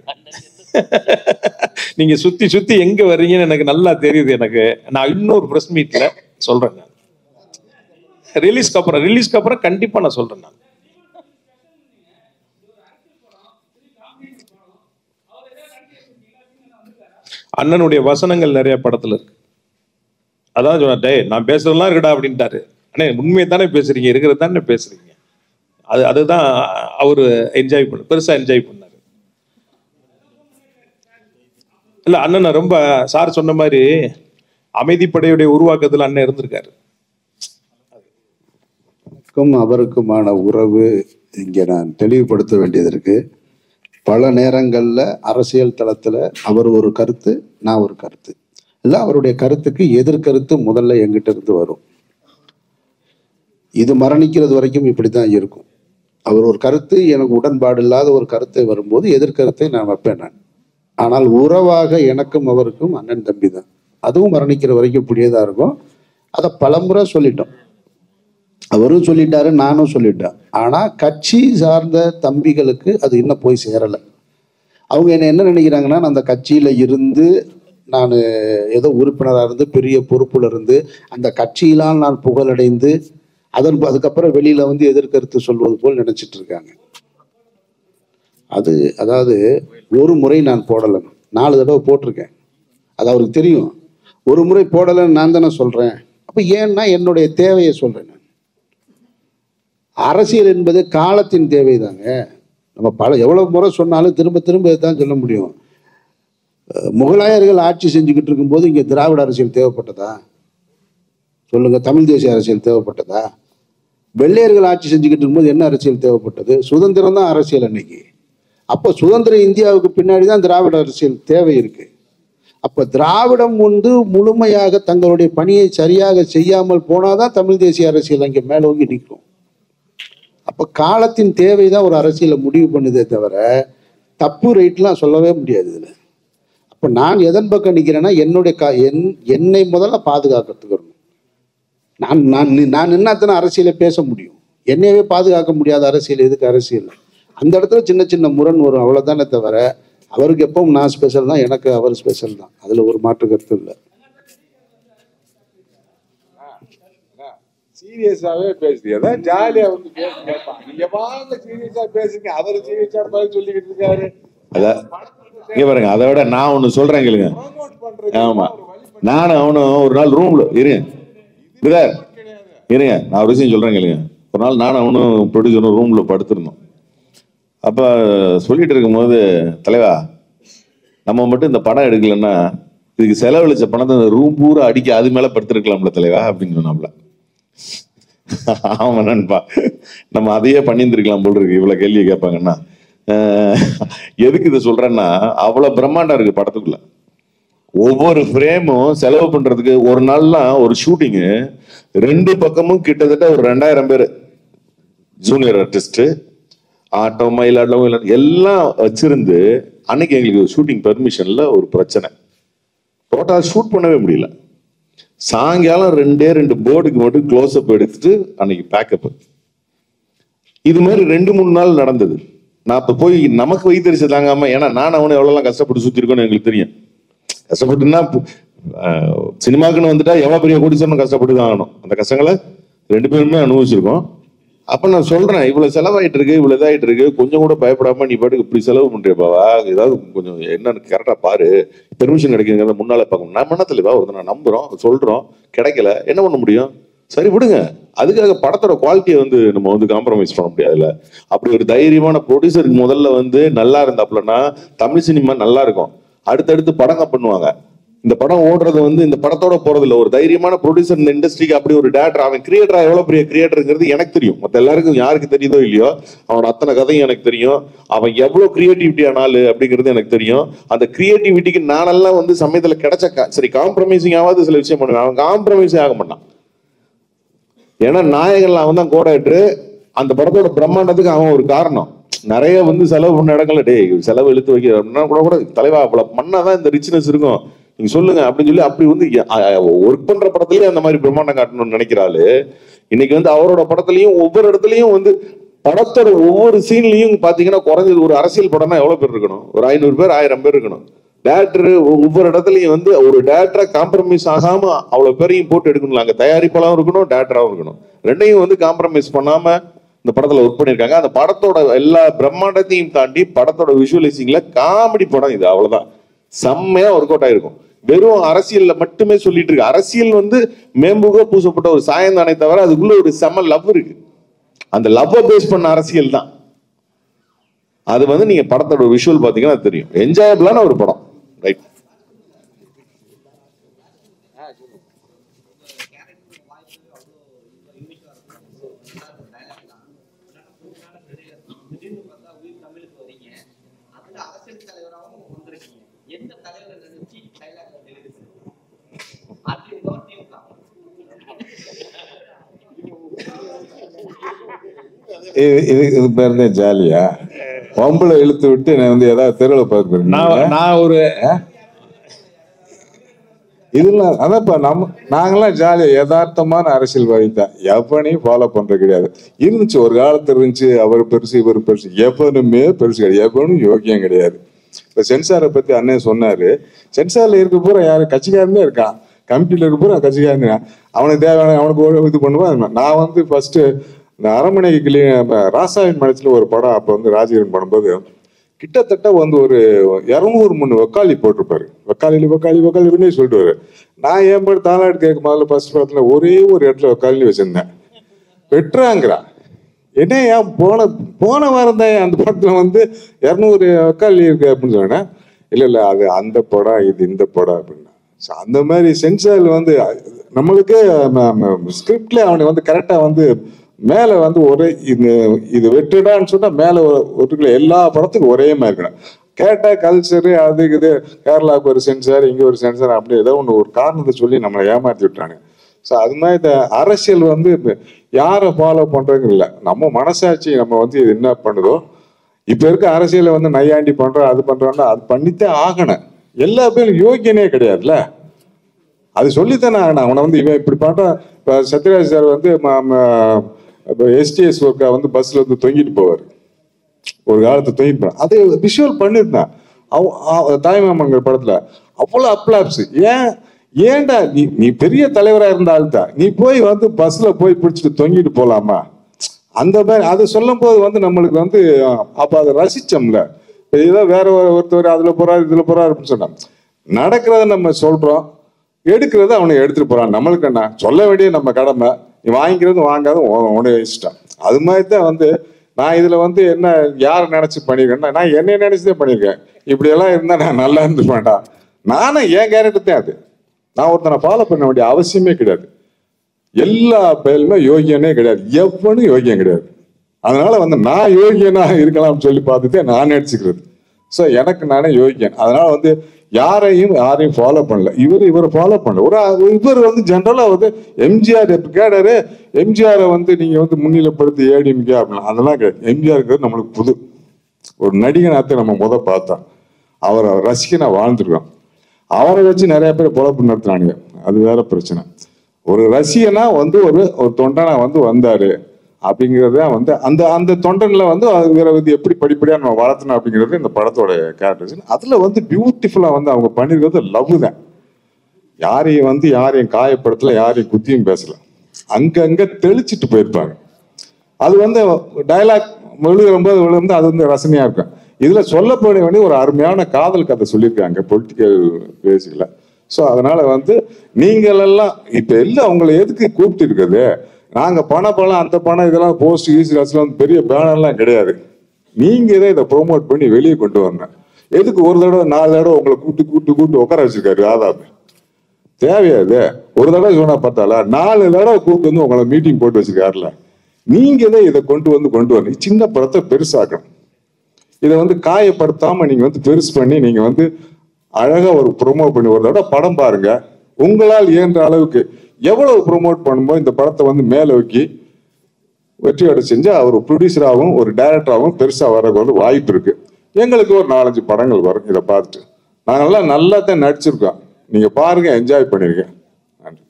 B: நீங்க சுத்தி சுத்தி எங்க வர்றீங்கன்னு எனக்கு நல்லா தெரியுது. எனக்கு நான் இன்னொரு பிரஸ் மீட்ல சொல்றேன். ரிலீஸ்க்கு அப்புறம் கண்டிப்பா நான் சொல்றேன். நான் அண்ணனுடைய வசனங்கள் நிறைய படத்துல இருக்கு. அதான் சொன்ன, டே நான் பேசுறதெல்லாம் இருக்குடா அப்படின்ட்டாரு. அண்ணே உண்மையை தானே பேசுறீங்க, இருக்கிறது தானே பேசுறீங்க. அதுதான் அவரு பெருசா என்ஜாய் பண்ணாரு. இல்ல அண்ணன் ரொம்ப சார் சொன்ன மாதிரி அமைதிப்படையுடைய உருவாக்கத்துல அண்ணன் இருந்திருக்காரு.
G: அவருக்குமான உறவு இங்கே நான் தெளிவுபடுத்த வேண்டியது இருக்கு. பல நேரங்கள்ல அரசியல் தளத்துல அவர் ஒரு கருத்து, நான் ஒரு கருத்து, இல்ல அவருடைய கருத்துக்கு எதிர்கருத்து முதல்ல எங்கிட்ட இருந்து வரும். இது மரணிக்கிறது வரைக்கும் இப்படித்தான் இருக்கும். அவர் ஒரு கருத்து, எனக்கு உடன்பாடு இல்லாத ஒரு கருத்தை வரும்போது எதிர்கருத்தை நான் வைப்பேன் நான். ஆனால் உறவாக எனக்கும் அவருக்கும் அண்ணன் தம்பி தான். அதுவும் மரணிக்கிற வரைக்கும் இப்படியேதான் இருக்கும். அதை பலமுறை சொல்லிட்டோம். அவரும் சொல்லிட்டாரு, நானும் சொல்லிட்டேன். ஆனா கட்சி சார்ந்த தம்பிகளுக்கு அது இன்னும் போய் சேரலை. அவங்க என்ன நினைக்கிறாங்கன்னா, அந்த கட்சியில இருந்து நான் ஏதோ உறுப்பினராக இருந்து பெரிய பொறுப்புல இருந்து அந்த கட்சியிலால் நான் புகழடைந்து அதுக்கப்புறம் வெளியில வந்து எதிர்கருத்து சொல்வது போல் நினைச்சிட்டு இருக்காங்க. அதாவது ஒரு முறை நான் போடலை, 4 தடவை போட்டிருக்கேன். அது அவருக்கு தெரியும். ஒரு முறை போடலைன்னு நான் தானே சொல்றேன். அப்ப ஏன்னா என்னுடைய தேவையை சொல்றேன். அரசியல் என்பது காலத்தின் தேவைதாங்க. நம்ம எவ்வளவு முறை சொன்னாலும் திரும்ப திரும்ப தான் சொல்ல முடியும். முகலாயர்கள் ஆட்சி செஞ்சுக்கிட்டு இருக்கும்போது இங்க திராவிட அரசியல் தேவைப்பட்டதா? சொல்லுங்க. தமிழ் தேசிய அரசியல் தேவைப்பட்டதா? வெள்ளையர்கள் ஆட்சி செஞ்சுக்கிட்டு இருக்கும்போது என்ன அரசியல் தேவைப்பட்டது? சுதந்திரம் தான் அரசியல் அன்னைக்கு. அப்போ சுதந்திர இந்தியாவுக்கு பின்னாடி தான் திராவிட அரசியல் தேவை இருக்கு. அப்ப திராவிடம் முழுமையாக தங்களுடைய பணியை சரியாக செய்யாமல் போனாதான் தமிழ் தேசிய அரசியல் அங்கே மேலோங்கி நிற்கும். அப்ப காலத்தின் தேவைதான் ஒரு அரசியலை முடிவு பண்ணுதே தவிர தப்பு ரைட்லாம் சொல்லவே முடியாது இதுல. அப்ப நான் எதன் பக்கம் நிற்கிறேன்னா, என்னை முதல்ல பாதுகாக்கிறதுக்கு நான் என்னத்தானே அரசியலை பேச முடியும். என்னையவே பாதுகாக்க முடியாத அரசியல் எதுக்கு அரசியல்? அந்த இடத்துல சின்ன சின்ன முரண் வரும், அவ்வளவுதானே தவிர அவருக்கு எப்பவும் நான் ஸ்பெஷல் தான், எனக்கு அவர் ஸ்பெஷல் தான். அதுல ஒரு மாற்று கருத்து இல்லை.
E: சீரியஸாவே பேசுது, ஏதாவது ஜாலியா வந்து கேட்பான். நீங்க வாங்க சீரியஸா பேசுங்க, அவரு சீரியஸா பதில் சொல்லிக்கிட்டு இருக்காரு.
D: அதான் இங்க பாருங்க. அதை விட நான் ஒண்ணு சொல்றேன் கேளுங்க. ஆமா, நானும் அவனும் ஒரு நாள் ரூம்ல இருங்க, நான் ஒரு விஷயம் சொல்றேன் கேளுங்க. ஒரு நாள் நானும் அவனும் ப்ரொடியூசரும் ரூம்ல படுத்திருந்தோம். அப்ப சொல்லிட்டு இருக்கும்போது, தலைவா நம்ம மட்டும் இந்த படம் எடுக்கலன்னா இதுக்கு செலவழிச்ச பணத்தை இந்த ரூம் பூரா அடிக்க அது மேல படுத்திருக்கலாம்ல தலைவா அப்படின்னு சொன்னாப்ல. ஆமா நண்பா, நம்ம அதையே பண்ணியிருந்திருக்கலாம் போல் இருக்கு. இவ்வளவு கேள்வி கேட்பாங்கன்னா எதுக்கு இதை சொல்றேன்னா, அவ்வளவு பிரம்மாண்டம் இருக்கு படத்துக்குள்ள. ஒவ்வொரு ஃப்ரேமும் செலவு பண்றதுக்கு ஒரு நாள்லாம் ஒரு ஷூட்டிங்கு 2 பக்கமும் கிட்டத்தட்ட ஒரு 2000 பேர் ஜூனியர் ஆர்டிஸ்ட், ஆட்டோ மயிலாட்டம் எல்லாம் வச்சிருந்து அன்னைக்கு எங்களுக்கு ஷூட்டிங் பெர்மிஷன்ல ஒரு பிரச்சனை. டோட்டலா ஷூட் பண்ணவே முடியல. சாயங்காலம் 2 போர்டுக்கு மட்டும் க்ளோஸ் அப் எடுத்துட்டு அன்னைக்கு பேக்கப். இது மாதிரி 2-3 நாள் நடந்தது. நான் இப்ப போய் நமக்கு வைத்தறிச்சு தாங்காம, ஏன்னா நான் அவனை எவ்வளவு கஷ்டப்பட்டு சுத்தி இருக்கோன்னு எங்களுக்கு தெரியும். கஷ்டப்பட்டுன்னா சினிமாக்குன்னு வந்துட்டா எவ்வளவு பெரிய கோடீஸ்வரன் கஷ்டப்பட்டு தான் ஆகணும். அந்த கஷ்டங்களை 2 பேருமே அனுபவிச்சிருக்கோம். அப்ப நான் சொல்றேன், இவ்வளவு செலவாயிட்டு இருக்கு, இவ்வளவு இதாயிட்டு இருக்கு, கொஞ்சம் கூட பயப்படாம நீ பாட்டுக்கு இப்படி செலவு பண்றியப்பாவா, ஏதாவது கொஞ்சம் என்னன்னு கரெக்டா பாரு, பெர்மிஷன் கிடைக்குங்கிறத முன்னால பார்க்கணும். நம்ம என்ன தெளிவா ஒரு நான் நம்புறோம், சொல்றோம், கிடைக்கல, என்ன பண்ண முடியும்? சரி விடுங்க. அதுக்காக படத்தோட குவாலிட்டியை நம்ம காம்ப்ரமைஸ் பண்ண முடியாதுல்ல. அப்படி ஒரு தைரியமான ப்ரொடியூசருக்கு முதல்ல நல்லா இருந்தாப்லன்னா தமிழ் சினிமா நல்லா இருக்கும். அடுத்தடுத்து படங்க பண்ணுவாங்க. இந்த படம் ஓடுறது இந்த படத்தோட போறது இல்ல. ஒரு தைரியமான ப்ரொடியூசர் இந்த இண்டஸ்ட்ரிக்கு அப்படி ஒரு டேரக்டர், அவன் கிரியேட்டரா எவ்வளவு பெரிய கிரியேட்டருங்கிறது எனக்கு தெரியும். மற்ற எல்லாருக்கும் யாருக்கு தெரியுதோ இல்லையோ அவனோட அத்தனை கதையும் எனக்கு தெரியும். அவன் எவ்வளவு கிரியேட்டிவிட்டி ஆனாலு அப்படிங்கிறது எனக்கு தெரியும். அந்த கிரியேட்டிவிட்டிக்கு நானெல்லாம் சமயத்துல கிடைச்ச சரி காம்ப்ரமைசிங் ஆகாது சில விஷயம் பண்ணுவேன். அவன் காம்ப்ரமைஸே ஆக மாட்டான். ஏன்னா நாயகன்ல அவன் தான் கோடாயிட்டு அந்த படத்தோட பிரம்மாண்டத்துக்கு அவன் ஒரு காரணம். நிறைய செலவு பண்ண இடங்கள்ல செலவு இழுத்து வைக்க கூட தலைவா அவ்வளவு பண்ணாதான் இந்த ரிச்னஸ் இருக்கும், நீங்க சொல்லுங்க அப்படின்னு சொல்லி அப்படி ஒர்க் பண்ற படத்துலயும் அந்த மாதிரி பிரம்மாண்டம் காட்டணும்னு நினைக்கிறாரு. இன்னைக்கு அவரோட படத்துலயும் ஒவ்வொரு இடத்துலயும் படத்தோட ஒவ்வொரு சீன்லயும் பாத்தீங்கன்னா குறைஞ்சது ஒரு அரசியல் படம்னா எவ்வளவு பேர் இருக்கணும்? ஒரு 500 பேர் 1000 பேர் இருக்கணும். டேரக்டர் ஒவ்வொரு இடத்துலயும் வந்து ஒரு டேரக்டரா காம்ப்ரமைஸ் ஆகாம அவ்வளவு பேரையும் போட்டு எடுக்கணும். அங்க தயாரிப்பாளரும் இருக்கணும், டேரக்டராகவும் இருக்கணும். ரெண்டையும் வந்து காம்ப்ரமைஸ் பண்ணாம இந்த படத்துல ஒர்க் பண்ணிருக்காங்க. அந்த படத்தோட எல்லா பிரம்மாண்டத்தையும் தாண்டி படத்தோட விஷுவலைசிங்ல காமெடி படம் இது, அவ்வளவுதான். செம்மையா ஒர்க் அவுட் ஆயிருக்கும். வெறும் அரசியல்ல மட்டுமே சொல்லிட்டு இருக்கு. அரசியல் வந்து மேம்புக பூசப்பட்ட ஒரு சாயம் தானே தவிர அதுக்குள்ள ஒரு செம லவ் இருக்கு. அந்த லவ்வை பேஸ் பண்ண அரசியல் தான் அது. வந்து நீங்க படத்தோட விஷுவல் பாத்தீங்கன்னா தெரியும். என்ஜாயபிளான ஒரு படம். ரைட்.
E: இது பேர் தான் ஜாலியா வம்புல இழுத்து விட்டு நான் வந்து ஏதாவது தெருவில் பார்க்கிறேன். நான் ஒரு இதெல்லாம் அதான்ப்பா நாங்கெல்லாம் ஜாலியா யதார்த்தமான அரசியல்வாதி தான். எவனையும் ஃபாலோ பண்றது கிடையாது. இருந்துச்சு ஒரு காலத்துல இருந்துச்சு, அவர் பெருசு இவர் பெருசு. எவனுமே பெருசு கிடையாது, எவனும் யோக்கியம் கிடையாது. இப்ப சென்சாரை பத்தி அண்ணன் சொன்னாரு. சென்சார்ல இருக்க பூரா யாரு கட்சிக்காரனே இருக்கான், கமிட்டியில இருக்க பூரா கட்சிக்காரன். அவனுக்கு தேவையான அவனுக்கு இது பண்ணுவான். நான் வந்து ஃபர்ஸ்ட் இந்த அரண்மனை ராசாவின் மனசுல ஒரு படம் அப்ப வந்து ராஜகிரன் பண்ணும்போது கிட்டத்தட்ட வந்து ஒரு 200-300 வக்காலி போட்டிருப்பாரு. வக்காலி வக்காலி வக்காலி சொல்லிட்டு. நான் ஏன் போய் தாளாடு கேட்க முதல்ல ஃபர்ஸ்ட் படத்துல ஒரே ஒரு இடத்துல வக்காலி வச்சிருந்தேன். வெட்டுறாங்கிறா. என்ன ஏன் போன வாரம் தான் அந்த படத்துல வந்து 200 வக்காலி இருக்கு அப்படின்னு சொன்னேன். இல்ல அது அந்த படம், இது இந்த படம் அப்படின்னா. அந்த மாதிரி சென்சார்ல வந்து நம்மளுக்கு ஸ்கிரிப்ட்ல அவனுக்கு வந்து கரெக்டா வந்து மேல வந்து ஒரே இது வெட்டுடான்னு சொன்னா மேல ஒட்டுக்குள்ள எல்லா படத்துக்கும் ஒரே மாதிரி இருக்கணும். கேட்டா கல்ச்சரு அது இது, கேரளாவுக்கு ஒரு சென்சார், இங்க ஒரு சென்சார், அப்படி ஏதோ ஒன்று ஒரு காரணத்தை சொல்லி நம்மளை ஏமாத்தி விட்டாங்க. ஸோ அது மாதிரி இந்த அரசியல் வந்து யாரை ஃபாலோ பண்றதுன்னு இல்லை, நம்ம மனசாட்சி நம்ம வந்து இது என்ன பண்ணுதோ. இப்ப இருக்க அரசியலை வந்து நையாண்டி பண்றோம், அது பண்றோம்னா அது பண்ணித்தான் ஆகணும். எல்லா பேரும் யோகியனே கிடையாதுல்ல, அது சொல்லித்தானே ஆகணும். அவனை வந்து இவன் இப்படி பண்றான். இப்போ சத்யராஜ் சார் வந்து இப்போ எஸ்டிஎஸ் ஒர்க்கா வந்து பஸ்ல வந்து தொங்கிட்டு போவார். ஒரு காலத்தை தொங்கிட்டு போவார். அதை விஷுவல் பண்ணியிருந்தான் தாய்மாமங்கிற படத்துல. அவ்வளோ அப்ளாப்ஸ். ஏன்டா நீ பெரிய தலைவராக இருந்தாலும் தான் நீ போய் வந்து பஸ்ல போய் பிடிச்சிட்டு தொங்கிட்டு போலாமா? அந்த மாதிரி அதை சொல்லும் போது வந்து நம்மளுக்கு வந்து அப்ப அதை ரசிச்சோம்ல. ஏதோ வேற ஒருத்தர் அதுல போறாரு இதுல போறாரு அப்படின்னு சொன்னா நடக்கிறத நம்ம சொல்றோம், எடுக்கிறத அவனை எடுத்துட்டு போறான். நம்மளுக்கு என்ன சொல்ல வேண்டிய நம்ம கடமை. நீ வாங்கிக்கிறது வாங்காத உனக்கு இஷ்டம். அது மாதிரி தான் வந்து நான் இதுல வந்து என்ன யாரை நினைச்சு பண்ணிருக்கேன்னா, நான் என்னைய நினைச்சுதான் பண்ணிருக்கேன். இப்படி எல்லாம் இருந்தா நான் நல்லா இருந்து வேண்டாம். நானும் என் கேரக்டர் தான் அது. நான் ஒருத்தனை ஃபாலோ பண்ண வேண்டிய அவசியமே கிடையாது. எல்லா பேருமே யோகியனே கிடையாது, எவனும் யோகியம் கிடையாது. அதனால வந்து நான் யோகியனா இருக்கலாம்னு சொல்லி பார்த்துட்டு நான் நடிச்சுக்கிறது. ஸோ எனக்கு நானே யோகியன். அதனால வந்து யாரையும் ஃபாலோ பண்ணல. இவரை ஃபாலோ பண்ணல. இவர் வந்து ஜென்ரலா வந்து எம்ஜிஆர் கேடாரு. எம்ஜிஆரை வந்து நீங்க வந்து முன்னிலைப்படுத்தி ஏடிஎம்கே அப்படின்னா அதெல்லாம் கிடையாது. எம்ஜிஆருக்கு நம்மளுக்கு புது ஒரு நடிகனாத்த நம்ம பார்த்தோம். அவரை ரசிகனா வாழ்ந்துருக்கோம். அவரை வச்சு நிறைய பேர் பொழப்பு நடத்துறானுங்க, அது வேற பிரச்சனை. ஒரு ரசிகனா வந்து ஒரு தொண்டனா வந்து வந்தாரு அப்படிங்கிறத வந்து அந்த தொண்டன்ல வந்து இவரை வந்து எப்படி படிப்படியா நம்ம வளர்த்தணும் அப்படிங்கிறது இந்த படத்தோட கேரக்டர்ஸ். அதுல வந்து பியூட்டிஃபுல்லா வந்து அவங்க பண்ணிருக்கிறது லவ் தான். யாரையும் காயப்படுத்தல, யாரையும் குத்தியும் பேசல. அங்கங்க தெளிச்சிட்டு போயிருப்பாங்க. அது வந்து டைலாக் விழும்போது அது வந்து ரசனையா இருக்கும். இதுல சொல்லப்பட வேண்டிய ஒரு அருமையான காதல் கதை சொல்லியிருக்காங்க பொலிட்டிக்கல் பேசிக்கல. ஸோ அதனால வந்து நீங்கள் எல்லாம் இப்ப எல்லாம் உங்களை எதுக்கு கூப்பிட்டு இருக்குது? நாங்க பணம் அந்த பணம் இதெல்லாம் போஸ்ட் ஈஸ்ட்ல வந்து பெரிய பேனர்லாம் கிடையாது. நீங்க இதை ப்ரொமோட் பண்ணி வெளியே கொண்டு வரணும். எதுக்கு ஒரு தடவை 4 தடவை உங்களை கூப்பிட்டு உட்கார வச்சிருக்காரு ஆதாம்? தேவையாது. ஒரு தடவை சொன்னா பார்த்தால 4 தடவை கூப்பிட்டு வந்து உங்களை மீட்டிங் போட்டு வச்சிருக்காருல. நீங்க இதை கொண்டு வரணும். சின்ன படத்தை பெருசாக்கணும். இதை வந்து காயப்படுத்தாம நீங்க வந்து பெருசு பண்ணி நீங்க வந்து அழகா ஒரு ப்ரொமோட் பண்ணி ஒரு தடவை படம் பாருங்க. உங்களால் இயன்ற அளவுக்கு எவ்வளவு ப்ரொமோட் பண்ணும்போது இந்த படத்தை வந்து மேல வைக்கி வெற்றியோட செஞ்சு அவர் ப்ரொடியூசராகவும் ஒரு டைரக்டராகவும் பெருசா வர்றதுக்கு வந்து வாய்ப்பு இருக்கு. எங்களுக்கு ஒரு 4-5 படங்கள் வரும். இதை பார்த்துட்டு நாங்கெல்லாம் நல்லா தான் நடிச்சிருக்கோம். நீங்க பாருங்க, என்ஜாய் பண்ணிருக்கேன். நன்றி.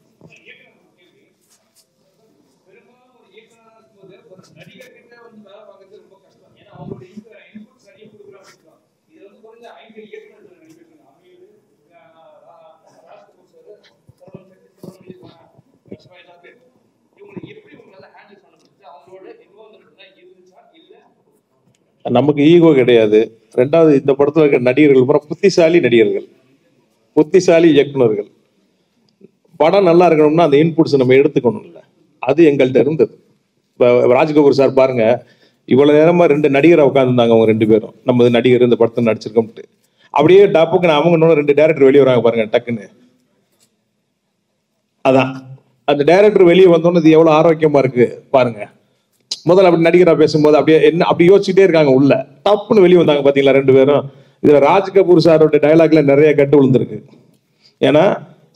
B: நமக்கு ஈகோ கிடையாது. ரெண்டாவது, இந்த படத்துல இருக்க நடிகர்கள் பூரா புத்திசாலி நடிகர்கள், புத்திசாலி இயக்குனர்கள். படம் நல்லா இருக்கணும்னா அந்த இன்புட்ஸ் நம்ம எடுத்துக்கணும்ல, அது எங்கள்கிட்ட இருந்தது. இப்போ ராஜ்கபூர் சார் பாருங்க, இவ்வளவு நேரமா 2 நடிகரை உட்காந்துருந்தாங்க, அவங்க 2 பேரும் நம்ம நடிகர் இந்த படத்தை நடிச்சிருக்கோம்ட்டு. அப்படியே டாப்புக்கு அவங்க இன்னொரு 2 டைரக்டர் வெளியே வராங்க பாருங்க டக்குன்னு. அதான் அந்த டைரக்டர் வெளியே வந்தோன்னு இது எவ்வளவு ஆரோக்கியமா இருக்கு பாருங்க. முதல்ல அப்படி நடிகரா பேசும்போது அப்படியே என்ன அப்படி யோசிச்சுட்டே இருக்காங்க, உள்ள டப்புன்னு வெளியே வந்தாங்க பாத்தீங்களா 2 பேரும். இதுல ராஜ் கபூர் சாரோட டயலாக்ல நிறைய கட்டு விழுந்திருக்கு. ஏன்னா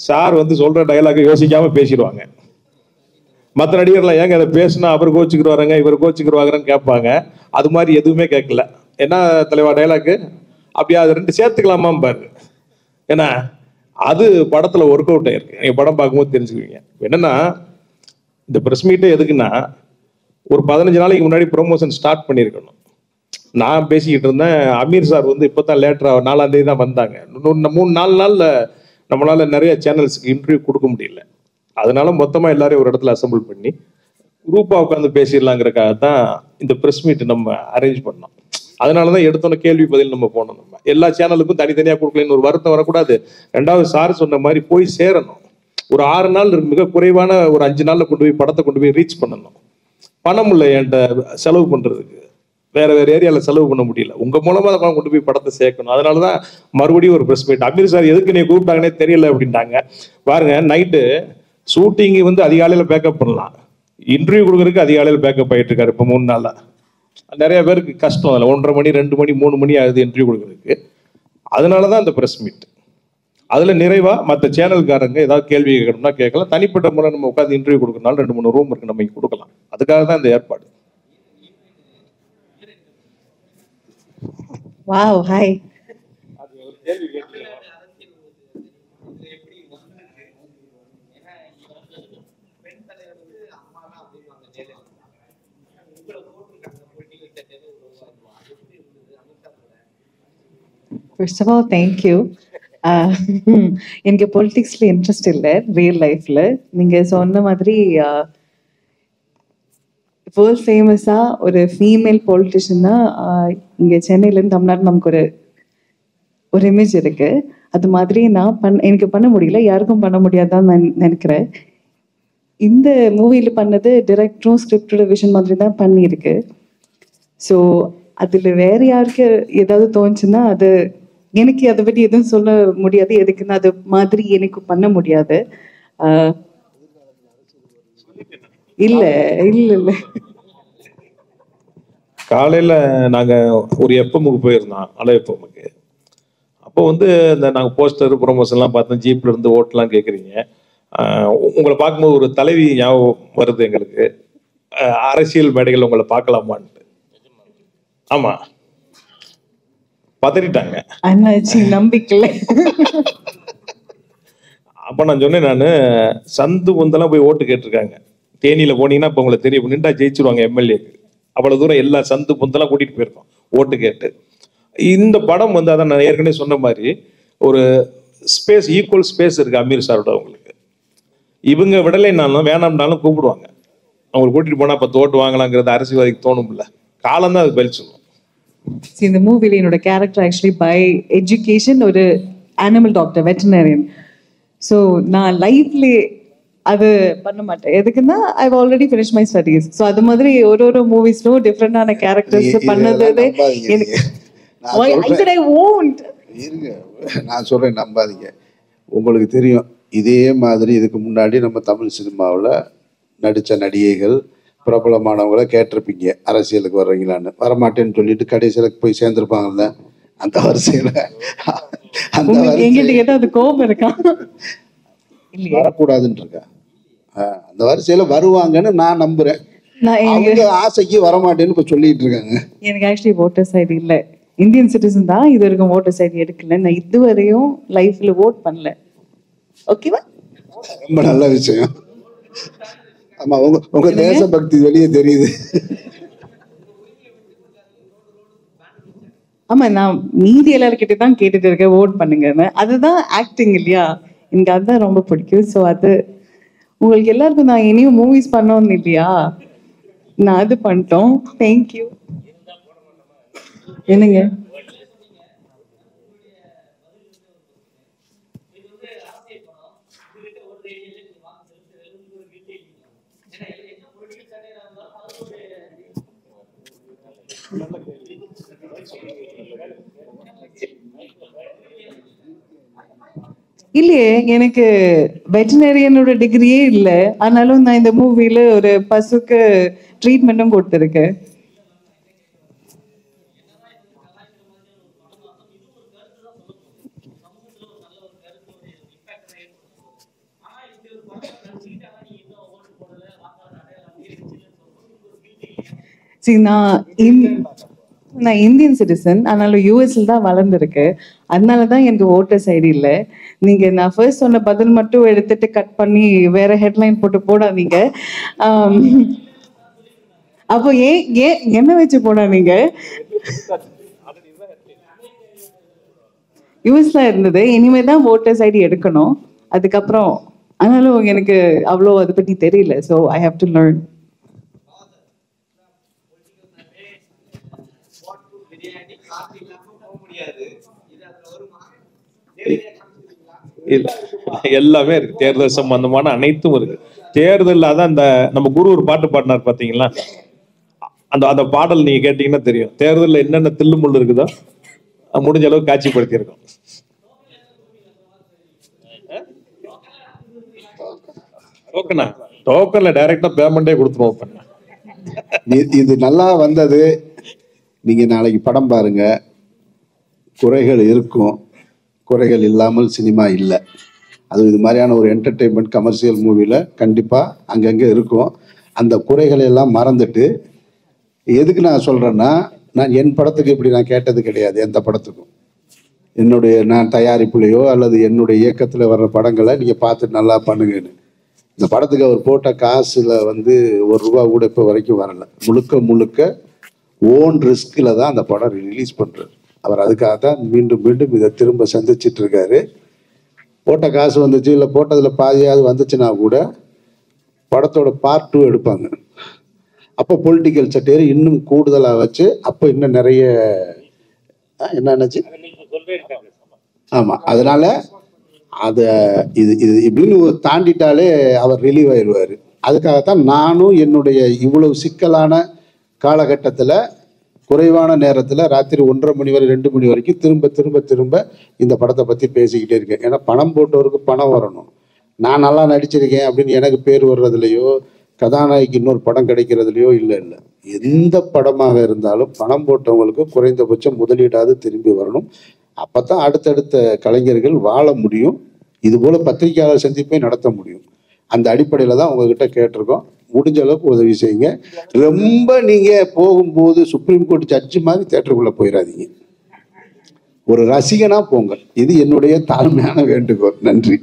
B: சார் சொல்ற டயலாக் யோசிக்காம பேசிடுவாங்க. மற்ற நடிகர்லாம் ஏங்க அதை பேசுனா அவர் கோச்சுக்கிடுவாருங்க இவர் கோச்சுக்கிடுவாங்கன்னு கேட்பாங்க. அது மாதிரி எதுவுமே கேட்கல. என்ன தலைவா டயலாக்கு அப்படியே அது 2 சேர்த்துக்கலாமா பாரு. ஏன்னா அது படத்துல ஒர்க் அவுட் ஆயிருக்கு. நீங்க படம் பார்க்கும்போது தெரிஞ்சுக்குவீங்க. என்னன்னா இந்த பிரஸ் மீட்டே எதுக்குன்னா, ஒரு 15 நாளைக்கு முன்னாடி ப்ரொமோஷன் ஸ்டார்ட் பண்ணியிருக்கணும். நான் பேசிக்கிட்டு இருந்தேன். அமீர் சார் இப்போதான் லேட்டரா 4ஆம் தேதி தான் வந்தாங்க. 3-4 நாள்ல நம்மளால நிறைய சேனல்ஸுக்கு இன்டர்வியூ கொடுக்க முடியல. அதனால மொத்தமா எல்லாரையும் ஒரு இடத்துல அசம்பிள் பண்ணி குரூப்பா உட்காந்து பேசிடலாங்கிறக்காக தான் இந்த பிரஸ் மீட் நம்ம அரேஞ்ச் பண்ணோம். அதனாலதான் எடுத்தோன்ன கேள்வி பதில் நம்ம போனோம். நம்ம எல்லா சேனலுக்கும் தனித்தனியா கொடுக்கலன்னு ஒரு வருத்தம் வரக்கூடாது. ரெண்டாவது சார் சொன்ன மாதிரி போய் சேரணும். ஒரு 6 நாள் மிக குறைவான ஒரு 5 நாள்ல கொண்டு போய் படத்தை கொண்டு போய் ரீச் பண்ணணும். பணம் இல்லை என்கிட்ட செலவு பண்றதுக்கு, வேற ஏரியால செலவு பண்ண முடியல. உங்க மூலமா தான் கொண்டு போய் படத்தை சேர்க்கணும். அதனாலதான் மறுபடியும் ஒரு பிரஸ் மீட். அமீர் சார் எதுக்கு நீ கூப்பிட்டாங்கன்னே தெரியல அப்படின்ட்டாங்க. பாருங்க, நைட்டு ஷூட்டிங் அதிகாலையில பேக்கப் பண்ணலாம், இன்டர்வியூ கொடுக்கறதுக்கு அதிகாலையில பேக்கப் ஆயிட்டு இருக்காரு. இப்போ 3 நாளா நிறைய பேருக்கு கஷ்டம். அதில் 1:30 மணி 2 மணி 3 மணி ஆகுது இன்டர்வியூ கொடுக்கறதுக்கு. அதனாலதான் அந்த பிரஸ் மீட். அதுல நிறைவா மற்ற சேனல்காரங்க ஏதாவது கேள்வி கேட்கணும்னா கேட்கலாம். தனிப்பட்ட முறை நம்ம உட்காந்து இன்டர்வியூ கொடுக்கறதுனால 2-3 ரூம் இருக்கு, நம்ம கொடுக்கலாம். அதுக்காக தான் இந்த ஏற்பாடு.
F: Wow, hi. First of all, thank you. எனக்கு பொலிட்டிக்ஸ்ல இன்ட்ரெஸ்ட் இல்லை, ரியல் லைஃப்ல. நீங்க சொன்ன மாதிரி வேர்ல்ட் ஃபேமஸா ஒரு ஃபீமேல் பொலிட்டிஷியனா இங்க சென்னையிலேருந்து தமிழ்நாடு நமக்கு ஒரு இமேஜ் இருக்கு. அது மாதிரி எனக்கு பண்ண முடியல, யாருக்கும் பண்ண முடியாதான்னு நான் நினைக்கிறேன். இந்த மூவியில் பண்ணது டிரெக்டரும் ஸ்கிரிப்டோட விஷன் மாதிரி தான் பண்ணியிருக்கு. ஸோ அதில் வேற யாருக்கு ஏதாவது தோணுச்சுன்னா அது எனக்கு அதை பற்றி எதுவும் சொல்ல முடியாது. எதுக்குன்னா அது மாதிரி எனக்கு பண்ண முடியாது. இல்ல இல்ல இல்ல
B: காலையில நாங்க ஒரு எஃப்எம்முக்கு போயிருந்தோம், அலை எஃப்எம்முக்கு. அப்போ இந்த நாங்க போஸ்டர் ப்ரொமோஷன்லாம் பார்த்தோம். ஜீப்ல இருந்து ஓட்டெல்லாம் கேட்குறீங்க. உங்களை பார்க்கும்போது ஒரு தலைவி ஞாபகம் வருது எங்களுக்கு. அரசியல் மேடைகள் உங்களை பார்க்கலாமான்ட்டு. ஆமா, பதறிட்டாங்க.
F: நம்பிக்கல.
B: அப்ப நான் சொன்னேன், நான் சந்து பொந்தெல்லாம் போய் ஓட்டு கேட்டிருக்காங்க. தேனியில போனீங்கன்னா இப்ப உங்களுக்கு தெரியும், நின்றா ஜெயிச்சிருவாங்க எம்எல்ஏக்கு. அவ்வளவு தூரம் எல்லா சந்து பொந்தெல்லாம் கூட்டிட்டு போயிருக்கோம் ஓட்டு கேட்டு. இந்த படம் அதான் நான் ஏற்கனவே சொன்ன மாதிரி ஒரு ஸ்பேஸ், ஈக்குவல் ஸ்பேஸ் இருக்கு அமீர் சாரோட. அவங்களுக்கு இவங்க விடலைன்னாலும் வேணாம்னாலும் கூப்பிடுவாங்க. அவங்களுக்கு கூட்டிட்டு போனா 10 ஓட்டு வாங்கலாங்கிறது அரசியல்வாதிக்கு தோணும்ல. காலம் தான் அது பதில் சொல்லும்.
F: இந்த மூவில என்னோட கேரக்டர் ஆக்சுவலி பை எஜுகேஷன் ஒரு அனிமல் டாக்டர், வெட்டனரியன். ஸோ நான் லைஃப்ல அது பண்ண மாட்டேன். எதுக்குன்னா I already finish my studies. So அது மாதிரி ஒரு மூவிஸ்லும் டிஃப்ரெண்டான கேரக்டர்ஸ் பண்ணது எனக்கு.
G: நான் சொல்றேன், நம்பாதீங்க. உங்களுக்கு தெரியும், இதே மாதிரி இதுக்கு முன்னாடி நம்ம தமிழ் சினிமாவில் நடித்த நடிகைகள் பிரபலமானவங்களை கேட்டிருப்பீங்க, அரசியலுக்கு வர்றீங்களான்னு. வரமாட்டேன்னு சொல்லிட்டு கடைசியில் போய் சேர்ந்துருப்பாங்கல்ல. அந்த வரிசையில்
F: அது கோபம் இருக்கா?
G: வரக்கூடாதுன்னு இருக்கா? அந்த வரிசையில வருவாங்கன்னு நான் நம்புறேன். அவங்க ஆசைக்கு வரமாட்டேன்னு இப்ப சொல்லிட்டு இருக்காங்க.
F: எனக்கு ஆக்சுவலி ஓட்டர்ஸ் ஐடி இல்லை, இந்தியன் சிட்டிசன் தான். இது வரைக்கும் ஓட்டர்ஸ் ஐடி எடுக்கல. நான் இதுவரையும் லைஃப்ல ஓட் பண்ணல. ஓகேவா?
G: ரொம்ப நல்ல விஷயம். ஆமா, உங்க தேசபக்தி வெளியே தெரியுது.
F: ஆமா, நான் மீதி எல்லாருக்கிட்ட தான் கேட்டுட்டு இருக்கேன் ஓட் பண்ணுங்கன்னு. அதுதான் ஆக்டிங் இல்லையா? எனக்கு அதுதான் ரொம்ப பிடிக்கும். ஸோ அது உங்களுக்கு எல்லாருக்கும் நான் இனியும் மூவிஸ் பண்ணோன்னு இல்லையா, நான் அது பண்ணிட்டோம். தேங்க்யூ. என்னங்க? இல்லையே, எனக்கு வெட்டினரியனோட டிகிரியே இல்லை. ஆனாலும் நான் இந்த மூவில ஒரு பசுக்கு ட்ரீட்மெண்ட்டும் கொடுத்துருக்கேன். சரி, நான் இந்தியன் சிட்டிசன், ஆனாலும் யூஎஸ்ல தான் வளர்ந்துருக்கு. அதனாலதான் எனக்கு ஓட்டர்ஸ் ஐடி இல்லை. நீங்க நான் ஃபர்ஸ்ட் சொன்ன பதில் மட்டும் எடுத்துட்டு கட் பண்ணி வேற ஹெட்லைன் போட்டு போடாதீங்க. அப்போ ஏன் என்ன வச்சு போடாதீங்க? யூஎஸ்ல இருந்தது. இனிமே தான் ஓட்டர்ஸ் ஐடி எடுக்கணும். அதுக்கப்புறம் ஆனாலும் எனக்கு அவ்வளோ அதை பத்தி தெரியல. So I have to learn.
B: எல்லாமே இருக்கு. தேர்தல் சம்பந்தமான அனைத்தும் இருக்கு. தேர்தல் அதான் இந்த நம்ம குரு ஒரு பாட்டு பாடினார் பாத்தீங்களா, அந்த பாடல் நீங்க கேட்டீங்கன்னா தெரியும். தேர்தலில் என்னென்ன தில்லுமுள்ளு இருக்குதோ முடிஞ்ச அளவுக்கு காட்சிப்படுத்தி இருக்கோம். டோக்கன்ல டைரக்டா பேமெண்டே கொடுத்துருவோம்.
G: இது நல்லா வந்தது. நீங்க நாளைக்கு படம் பாருங்க. குறைகள் இருக்கும், குறைகள் இல்லாமல் சினிமா இல்லை. அது இது மாதிரியான ஒரு என்டர்டெயின்மெண்ட் கமர்ஷியல் மூவியில் கண்டிப்பாக அங்கங்கே இருக்கும். அந்த குறைகளை எல்லாம் மறந்துட்டு, எதுக்கு நான் சொல்கிறேன்னா, நான் என் படத்துக்கு இப்படி நான் கேட்டது கிடையாது. எந்த படத்துக்கும் நான் தயாரிப்புலையோ அல்லது என்னுடைய இயக்கத்தில் வர்ற படங்களை நீங்கள் பார்த்து நல்லா பண்ணுங்கன்னு. இந்த படத்துக்கு அவர் போட்ட காசில் ₹1 கூட இப்போ வரைக்கும் வரலை. முழுக்க ஓன் ரிஸ்கில் தான் அந்த படம் ரிலீஸ் பண்ணுறாரு. அவர் அதுக்காக தான் மீண்டும் மீண்டும் இதை திரும்ப சந்திச்சிட்டு இருக்காரு. போட்ட காசு வந்துச்சு, இல்லை போட்டதில் பாதியாவது வந்துச்சுன்னா கூட படத்தோட பார்ட் 2 எடுப்பாங்க. அப்போ பொலிட்டிக்கல் சட்டையர் இன்னும் கூடுதலாக வச்சு, அப்போ இன்னும் நிறைய என்னச்சு. ஆமாம், அதனால அதை இது இப்படின்னு தாண்டிட்டாலே அவர் ரிலீவ் ஆயிடுவார். அதுக்காகத்தான் நானும் என்னுடைய இவ்வளவு சிக்கலான காலகட்டத்தில் குறைவான நேரத்தில் ராத்திரி 1:30 மணி வரை 2 மணி வரைக்கும் திரும்ப இந்த படத்தை பற்றி பேசிக்கிட்டே இருக்கேன். ஏன்னா பணம் போட்டவருக்கு பணம் வரணும். நான் நல்லா நடிச்சிருக்கேன் அப்படின்னு எனக்கு பேர் வர்றதுலையோ, கதாநாயகி இன்னொரு படம் கிடைக்கிறதுலையோ இல்லை. எந்த படமாக இருந்தாலும் பணம் போட்டவங்களுக்கு குறைந்தபட்சம் முதலீடாவது திரும்பி வரணும். அப்போ தான் அடுத்தடுத்த கலைஞர்கள் வாழ முடியும். இதுபோல் பத்திரிகையாளர் சந்திப்பை நடத்த முடியும். அந்த அடிப்படையில் தான் உங்ககிட்ட கேட்டிருக்கோம். முடிஞ்ச அளவுக்கு உதவி செய்யுங்க. ரொம்ப நீங்கள் போகும்போது சுப்ரீம் கோர்ட் ஜட்ஜு மாதிரி தேட்டருக்குள்ளே போயிடாதீங்க. ஒரு ரசிகனாக போங்க. இது என்னுடைய தாழ்மையான வேண்டுகோள். நன்றி.